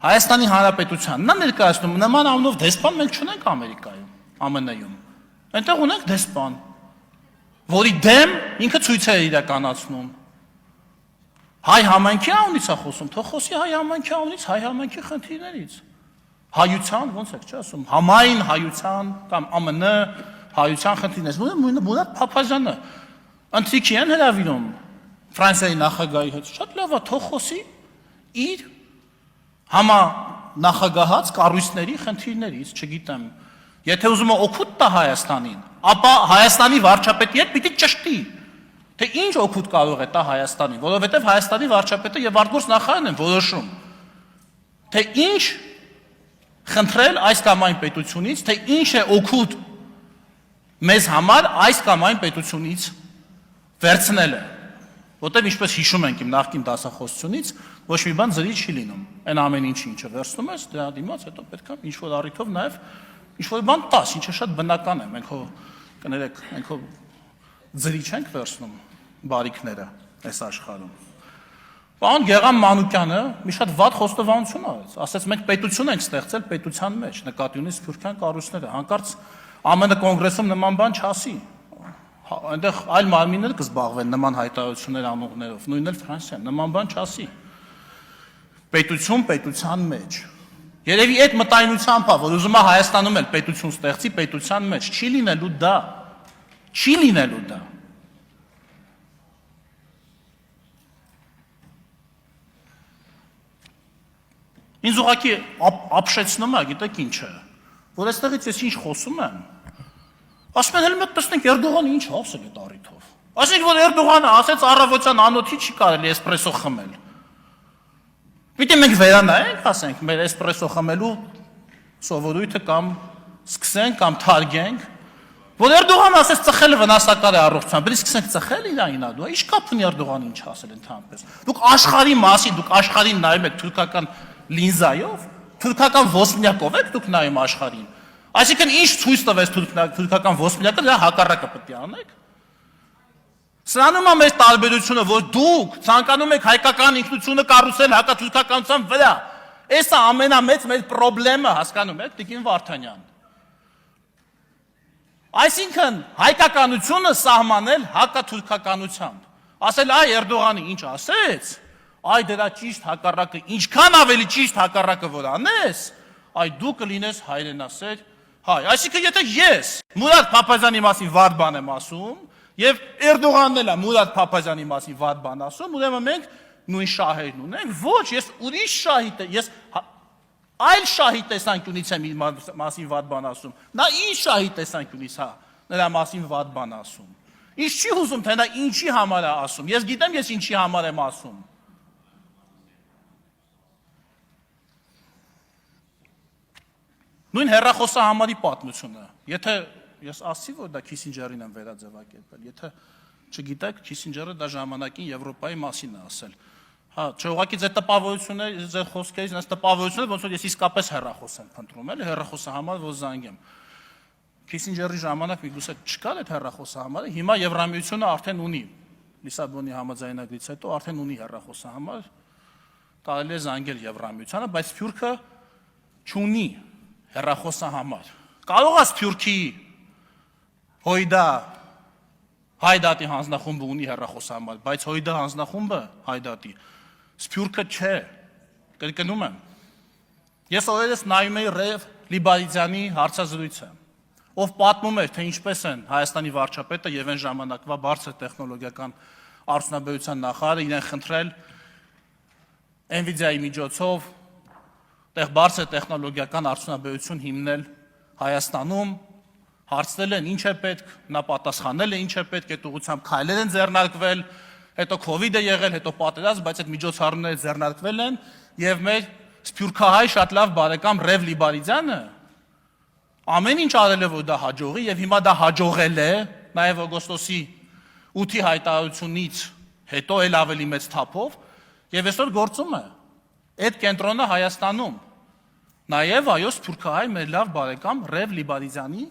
Հայաստանի Հանրապետությանն է ներկայացնում, նման անունով դեսպան մենք չունենք Ամերիկայում, ԱՄՆ-ում։ Այնտեղ ունենք դեսպան, որի դեմ ինքը ցույցեր է իրականացնում։ Հայ համայնքի անունից է խոսում, թող խոսի հայ համայնքի անունից, հայ համայնքի խնդիրներից։ Հայության, ոնց եք չի ասում, համայն հայության կամ ԱՄՆ հայության խնդիրներից։ Մուրադ Փափազյանը ընթրիքի են հրավիրում Ֆրանսիայի նախագահի հետ։ Շատ լավ է, թող խոսի իր համանախագահած կառույցների խնդիրներից, չգիտեմ։ Եթե ուզում է օգուտ տա Հայաստանին, ապա Հայաստանի վարչապետի հետ պիտի ճշտի։ Թե ինչ օգուտ կարող է տա Հայաստանին, որովհետև Հայաստանի վարչապետը եւ արտգործ նախարարն են որոշում, թե ինչ խնդրել այս կամ այն պետությունից, թե ինչ է օգուտ մեզ համար այս կամ այն պետությունից վերցնելը, որտեղ ինչպես հիշում ենք իմ նախկին դասախոսությունից, ոչ մի բան զրի չի լինում, այն ամեն ինչը վերցնում ես, դրա դիմաց հետո պետք է ինչ որ առիթով նաեւ ինչ որ բան տաս, ինչը շատ բնական է, մենք հո կներեք, մենք հո ձրի չենք վերցնում բարիքները այս աշխարհում։ Պարոն Գեղամ Մանուկյանը մի շատ վատ խոստովանություն արեց, ասաց մենք պետություն ենք ստեղծել պետության մեջ, նկատի ունի սփյուռքյան կառույցները, հանկարծ ԱՄՆ կոնգրեսում նման բան չասի։ Այնտեղ այլ մարմիններ կզբաղվեն նման հայտարարություններ անողներով, նույնն էլ Ֆրանսիան, նման բան չասի։ Պետություն պետության մեջ։ Երևի այդ մտայնությամբ է, որ ուզում է Հայաստանում էլ պետություն ստեղծի պետության մեջ, չի լինելու դա։ Չի լինելու դա։ Ինձ ուղղակի ապշեցնում է, գիտեք ինչ է, որ այստեղից ես ինչ խոսում եմ, ասում են հենց մեկ տեսնենք Էրդողանը ինչ ասել այդ առիթով։ Ասենք որ Էրդողանը ասեց առավոտյան անոթի չի կարելի էսպրեսո խմել։ Պիտի մենք վերանայենք, ասենք, մեր էսպրեսո խմելու սովորույթը կամ սկսենք կամ թարգենք, որ Էրդողանը ասեց ծխելը վնասակար է առողջության, բրի սկսենք ծխել իրային ադու, ինչ կապ ունի Էրդողանը ինչ ասել ընդհանրապես։ Դուք աշխարհի մասին, դուք աշխարհին նայում եք թուրքական լինզայով, թուրքական ոսպնյակով եք դուք նայում աշխարհին։ Այսինքն ինչ ցույց տվեց թուրքական ոսպնյակը, դրա հակառակը պետք է անեք։ Սրանում է մեր տարբերությունը, որ դուք ցանկանում եք հայկական ինքնությունը կառուցել հակաթուրքականության վրա։ Էսա ամենամեծ մեր խնդրեմը, հասկանում եք, Տիկին Վարդանյան։ Այսինքն հայկականությունը սահմանել հակաթուրքականությամբ։ Ասել այ Էրդողանը ինչ ասեց, այ դրա ճիշտ հակառակը, ինչքան ավելի ճիշտ հակառակը որ անես, այ դու կլինես հայրենասեր հայ։ Այսինքն եթե ես Մուրադ Փափազյանի մասին վատ բան եմ ասում, եւ Էրդողանն էլ է Մուրադ Փափազյանի մասին վատ բան ասում, ուրեմն մենք նույն շահերն ունենք։ Ոչ, ես ուրիշ շահի ես այլ շահի տեսանկյունից եմ իր մասին վատ բան ասում։ Նա ինչ շահի տեսանկյունից հա նրա մասին վատ բան ասում։ Ինչ չի ուզում, թե նա ինչի համար է ասում։ Ես գիտեմ ես ինչի համար եմ ասում։ Նույն հեռախոսահամարի պատմությունը։ Եթե ես ասի, որ դա Քիսինջերին եմ վերաձևակերպել, եթե չգիտեք, Քիսինջերը դա ժամանակին Եվրոպայի մասին է ասել։ Հա, չէ, ուղղակի ձեր տպավորությունները, ձեր խոսքերից, այս տպավորությունները ոնց որ ես իսկապես հեռախոս եմ փնտրում, էլի հեռախոսահամար, որ զանգեմ։ Քիսինջերի ժամանակ միգուցե չկար այդ հեռախոսահամարը, հիմա Եվրամիությունը արդեն ունի։ Լիսաբոնի համաձայնագրից հետո արդեն ունի հեռախոսահամար, կարելի է զանգել Եվրամիությանը, բայց Սփյուռքը չունի հեռախոսահամար։ Կարող է Սփյուռքի Հույդա Հայդատի հանձնախումբը ունի հեռախոսահամար, բայց Հույդա հանձնախումբը Հայդատի Սփյուռքը չէ։ Կրկնում եմ։ Ես օրերս նայում էի Ռև Լիբարիձյանի հարցազրույցը, ով պատմում էր, թե ինչպես են Հայաստանի վարչապետը եւ այն ժամանակվա բարձր տեխնոլոգիական արդյունաբերության նախարարը իրեն խնդրել Nvidia-ի միջոցով տեղ բարձր տեխնոլոգիական արդյունաբերություն հիմնել Հայաստանում, հարցնել են ինչ է պետք, նա պատասխանել է ինչ է պետք, այդ ուղղությամբ քայլեր են ձեռնարկվել, հետո COVID է եղել, հետո պատերազմ, բայց այդ միջոցառումները ձեռնարկվել են եւ մեր սփյուռքահայ շատ լավ բարեկամ Ռև Լիբարիձյանը ամեն ինչ արել է որ դա հաջողի եւ հիմա դա հաջողել է նաեւ օգոստոսի 8-ի հայտարարությունից հետո էլ ավելի մեծ թափով եւ այսօր գործում է այդ կենտրոնը Հայաստանում նաեւ այո սփյուռքահայ մեր լավ բարեկամ Ռև Լիբարիձյանի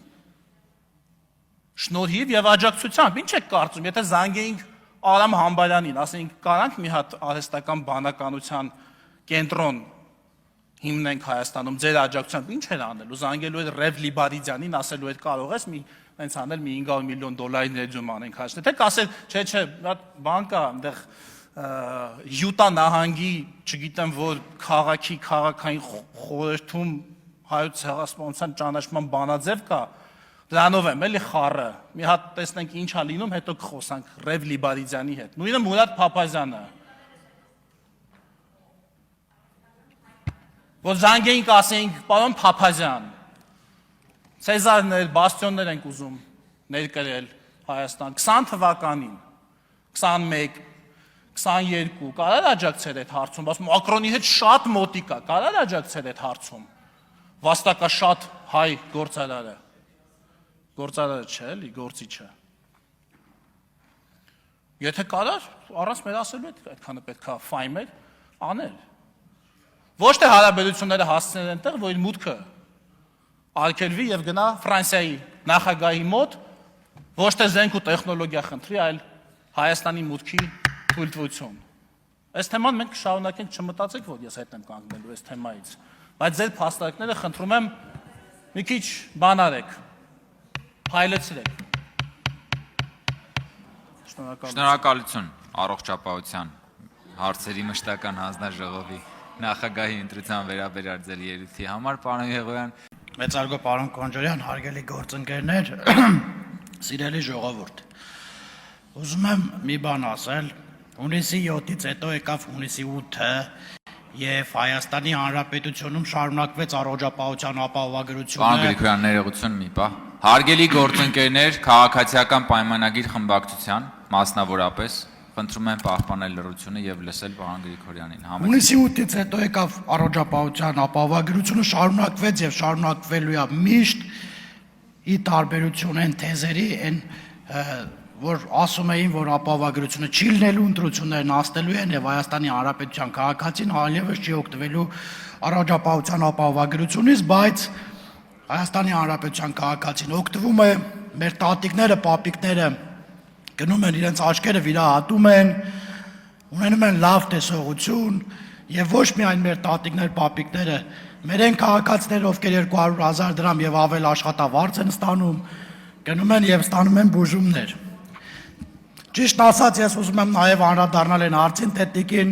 շնորհիվ եւ աջակցությամբ ինչ եք կարծում եթե զանգեինք Արամ Համբարյանին ասենք կարանք մի հատ արհեստական բանականության կենտրոն հիմնենք Հայաստանում ձեր աջակցությամբ ինչ էր անելու զանգելու այդ Ռև Լիբարիձյանին ասելու այդ կարող ես մի հենց անել մի 500 միլիոն դոլարի ներդրում անենք Հայաստանում թե կասել չէ բան կա այնտեղ Յուտա նահանգի չգիտեմ որ քաղաքի քաղաքային խորհրդում հայոց ցեղասպանության ճանաչման բանաձև կա դրանով եմ էլի խառը մի հատ տեսնենք ինչ ա լինում հետո կխոսանք Ռև Լիբարիձյանի հետ նույնը Մուրադ Փափազյանը որ զանգեինք ասենք պարոն Փափազյան Սեզարներ բաստիոններ ենք ուզում ներկրել Հայաստան 20 թվականին 21 22 կարա աջակցել այդ հարցում ասում Մակրոնի հետ շատ մոտիկ է կարա աջակցել այդ հարցում վաստակաշատ հայ գործարարը չէ էլի գործիչը եթե կարար առանց մեր ասելու այդքանը պետքա ֆայմել անել ոչ թե հարաբերությունները հասցնել այնտեղ որ իր մուտքը արգելվի եւ գնա Ֆրանսիայի նախագահի մոտ ոչ թե զենք ու տեխնոլոգիա խնդրի այլ Հայաստանի մուտքի թույլտվություն այս թեման մենք շարունակենք չմտածեք որ ես հետ եմ կանգնելու այս թեմայից բայց ձեր փաստարկները խնդրում եմ մի քիչ բան արեք հայլեցրեք Շնորհակալություն առողջապահության հարցերի մշտական հանձնաժողովի նախագահի ընտրության վերաբերյալ ձեր ելույթի համար պարոն Եղոյան Մեծարգո պարոն Կոնջորյան հարգելի գործընկերներ սիրելի ժողովուրդ ուզում եմ մի բան ասել հունիսի 7-ից հետո եկավ հունիսի 8-ը եւ Հայաստանի Հանրապետությունում շարունակվեց առողջապահության ապահովագրությունը Պարոն Գրիգորյան ներողություն մի պահ Հարգելի գործընկերներ քաղաքացիական պայմանագիր խմբակցության մասնավորապես խնդրում եմ պահպանել լռությունը եւ լսել պարոն Գրիգորյանին Հունիսի 8-ից հետո եկավ առողջապահության ապահովագրությունը շարունակվեց եւ շարունակվելու է միշտ ի տարբերություն այն թեզերի այն որ ասում էին որ ապահովագրությունը չի լինելու ընտրություններն աստելու են եւ Հայաստանի Հանրապետության քաղաքացին այլևս չի օգտվելու առողջապահության ապահովագրությունից բայց Հայաստանի Հանրապետության քաղաքացին օգտվում է մեր տատիկները պապիկները գնում են իրենց աչքերը վիրահատում են ունենում են լավ տեսողություն եւ ոչ միայն մեր տատիկներ պապիկները մեր են քաղաքացիները ովքեր 200,000 դրամ եւ ավել աշխատավարձ են ստանում գնում են եւ ստանում են բուժումներ Ճիշտ ասած ես ուզում եմ նաև անդրադառնալ այն հարցին թե Տիկին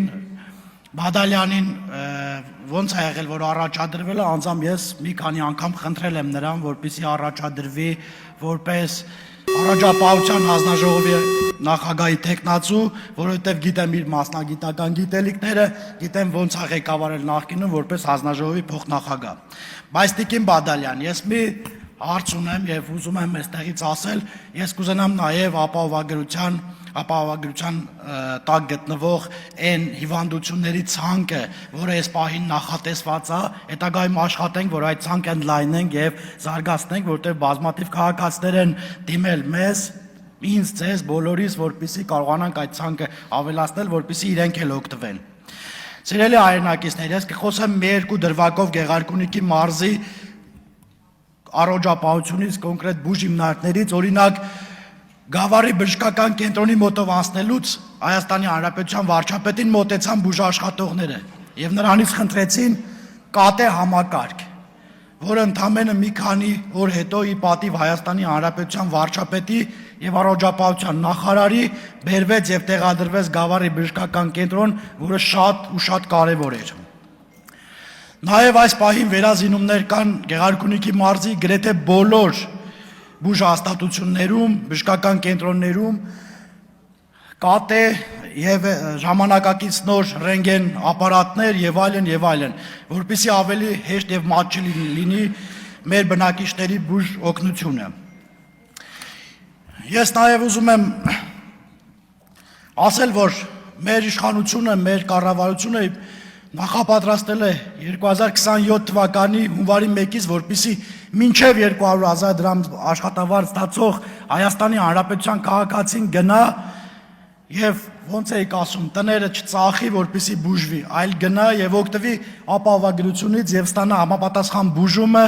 Բադալյանին ոնց է եղել որ առաջադրվել է անձամբ ես մի քանի անգամ խնդրել եմ նրան որպեսզի առաջադրվի որպես առողջապահության հանձնաժողովի նախագահի տեխնացու որովհետև գիտեմ իր մասնագիտական գիտելիքները գիտեմ ոնց է ղեկավարել նախկինում որպես հանձնաժողովի փոխնախագահ բայց Տիկին Բադալյան ես մի հարց ունեմ եւ ուզում եմ այստեղից ասել ես կուզենամ նաեւ ապահովագրության տակ գտնվող այն հիվանդությունների ցանկը որը այս պահին նախատեսված է հետագայում աշխատենք որ այդ ցանկը ընդլայնենք եւ զարգացնենք որտեղ բազմաթիվ քաղաքացիներ են դիմել մեզ ինձ ձեզ բոլորիս որպեսզի կարողանանք այդ ցանկը ավելացնել որպեսզի իրենք էլ օգտվեն Սիրելի հայրենակիցներ ես կխոսեմ մի երկու դրվագով Գեղարքունիքի մարզի առողջապահությունից կոնկրետ բուժ հիմնարկներից օրինակ Գավառի բժշկական կենտրոնի մոտով անցնելուց Հայաստանի Հանրապետության վարչապետին մոտեցան բուժաշխատողները եւ նրանից խնդրեցին կատե համակարգ որը ընդամենը մի քանի օր հետո ի պատիվ Հայաստանի Հանրապետության վարչապետի եւ առողջապահության նախարարի բերվեց եւ տեղադրվեց Գավառի բժշկական կենտրոն որը շատ կարեւոր էր Նաև այս պահին վերազինումներ կան Գեղարքունիքի մարզի գրեթե բոլոր բուժհաստատություններում, բժշկական կենտրոններում կատե եւ ժամանակակից նոր ռենտգեն ապարատներ եւ այլն, որպեսզի ավելի հեշտ եւ մատչելի լինի մեր բնակիչների բուժ օգնությունը։ Ես նաեւ ուզում եմ ասել, որ մեր իշխանությունը, մեր կառավարությունը նախապատրաստել է 2027 թվականի հունվարի 1-ից, որպեսզի մինչև 200,000 դրամ աշխատավարձ ստացող Հայաստանի Հանրապետության քաղաքացին գնա եւ ոնց էիք ասում, տները չծախի, որպեսզի բուժվի, այլ գնա եւ օգտվի ապահովագրությունից եւ ստանա համապատասխան բուժումը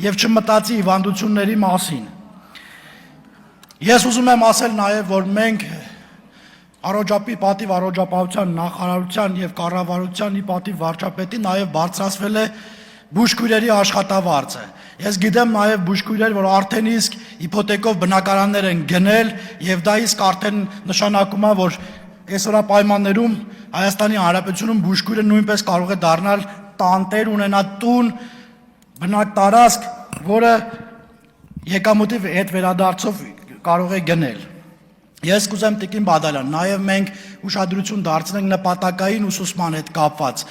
եւ չմտածի հիվանդությունների մասին։ Ես ուզում եմ ասել նաեւ, որ մենք Առողջապահի պատիվ առողջապահության նախարարության եւ կառավարության պատիվ վարչապետի նաեւ բարձրացվել է բուժքույրերի աշխատավարձը։ Ես գիտեմ նաեւ բուժքույրեր, որ արդեն իսկ իպոթեկով բնակարաններ են գնել եւ դա իսկ արդեն նշանակում է, որ այսօրվա պայմաններում Հայաստանի Հանրապետությունում բուժքույրը նույնպես կարող է դառնալ տանտեր, ունենա տուն, բնակտարածք, որը եկամուտի հետ վերադարձով կարող է գնել։ Ես կուզեմ Տիկին Բադալյան, նաև մենք ուշադրություն դարձնենք նպատակային ուսուցման հետ կապված։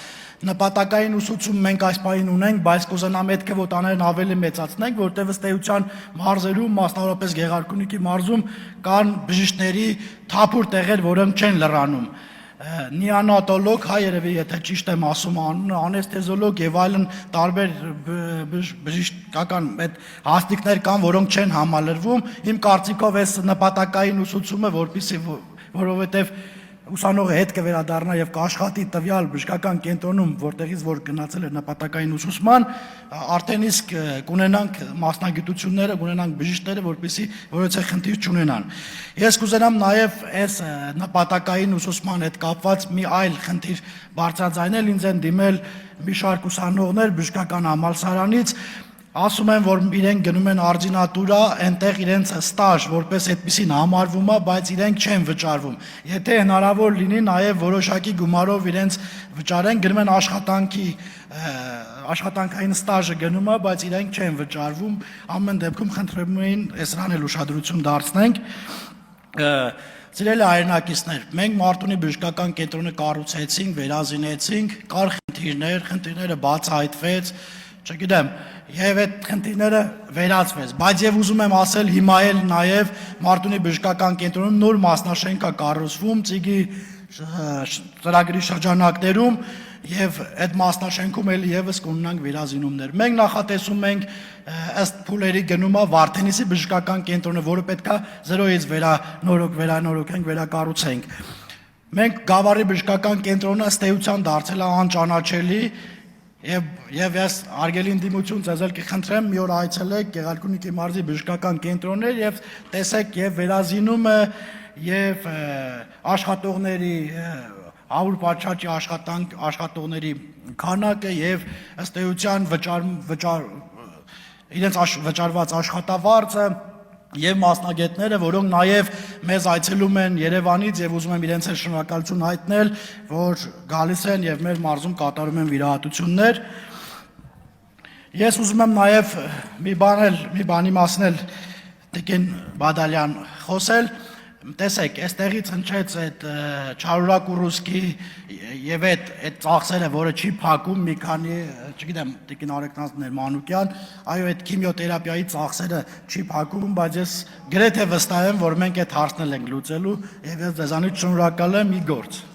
Նպատակային ուսուցում մենք այս պահին ունենք, բայց կուզենամ այդ քվոտաներն ավելի մեծացնենք, որտեղ ըստ էության մարզերում, մասնավորապես Գեղարքունիքի մարզում կան բժիշկների թափուր տեղեր, որոնք չեն լրանում։ Նեոնատոլոգ, հայ երևի եթե ճիշտ եմ ասում անունը, անեսթեզոլոգ եւ այլն տարբեր բժշկական այդ հաստիկներ կան, որոնք չեն համալրվում։ Իմ կարծիքով այս նպատակային ուսուցումը, որովհետեւ ուսանողը հետ կվերադառնա եւ կաշխատի տվյալ բժշկական կենտրոնում, որտեղից որ գնացել է նպատակային ուսուցման, արդեն իսկ կունենանք մասնագիտությունները, կունենանք բժիշկները, որպեսզի որոցե խնդիր չունենան։ Ես կուզենամ նաեւ այս նպատակային ուսուցման հետ կապված մի այլ խնդիր բարձրաձայնել, ինձ են դիմել մի շարք ուսանողներ բժշկական համալսարանից, ասում են, որ իրենք գնում են արձինատուրա, այնտեղ իրենց ստաժ որպես այդպեսին համարվում է, բայց իրենք չեն վճարվում։ Եթե հնարավոր լինի նաև որոշակի գումարով իրենց վճարեն, գնում են աշխատանքային ստաժը գնում է, բայց իրենք չեն վճարվում։ Ամեն դեպքում խնդրում էին այսրան էլ ուշադրություն դարձնենք։ Սիրելի հայրենակիցներ, մենք Մարտունի բժշկական կենտրոնը կառուցեցինք, վերազինեցինք, կար խնդիրները բացահայտվեց, չգիտեմ, եւ այդ խնդիրները վերացվեց, բայց եւ ուզում եմ ասել հիմա էլ նաեւ Մարտունի բժշկական կենտրոնում նոր մասնաշենք է կառուցվում Ծիգի ծրագրի շրջանակներում եւ այդ մասնաշենքում էլ եւս կունենանք վերազինումներ։ Մենք նախատեսում ենք ըստ փուլերի գնումա Վարդենիսի բժշկական կենտրոնը, որը պետքա 0-ից վերանորոգենք, վերակառուցենք։ Մենք Գավառի բժշկական կենտրոնը ըստ էության դարձել է անճանաչելի Եվ ես արգելի ընդդիմություն ձեզ էլ կխնդրեմ մի օր այցելեք Գեղարքունիքի մարզի բժշկական կենտրոններ եւ տեսեք եւ վերազինումը եւ աշխատողների 100 պատշաճի աշխատողների քանակը եւ ըստ էության իրենց վճարված աշխատավարձը եւ մասնագետները, որոնք նաեւ մեզ այցելում են Երևանից եւ ուզում եմ իրենց հետ շնորհակալություն հայտնել, որ գալիս են եւ մեր մարզում կատարում են վիրահատություններ։ Ես ուզում եմ նաեւ մի բանի մասին էլ Տիկին Բադալյան խոսել։ Տեսեք, այստեղից հնչեց այդ Չարուրակ Ուռուսկի եւ այդ ծախսերը, որը չի փակում մի քանի, չգիտեմ, Տիկին Արեգնազներ Մանուկյան, այո, այդ քիմիոթերապիայի ծախսերը չի փակում, բայց ես գրեթե վստահ եմ, որ մենք այդ հարցն ենք լուծելու եւ ես ձեզանից շնորհակալ եմ մի գործ։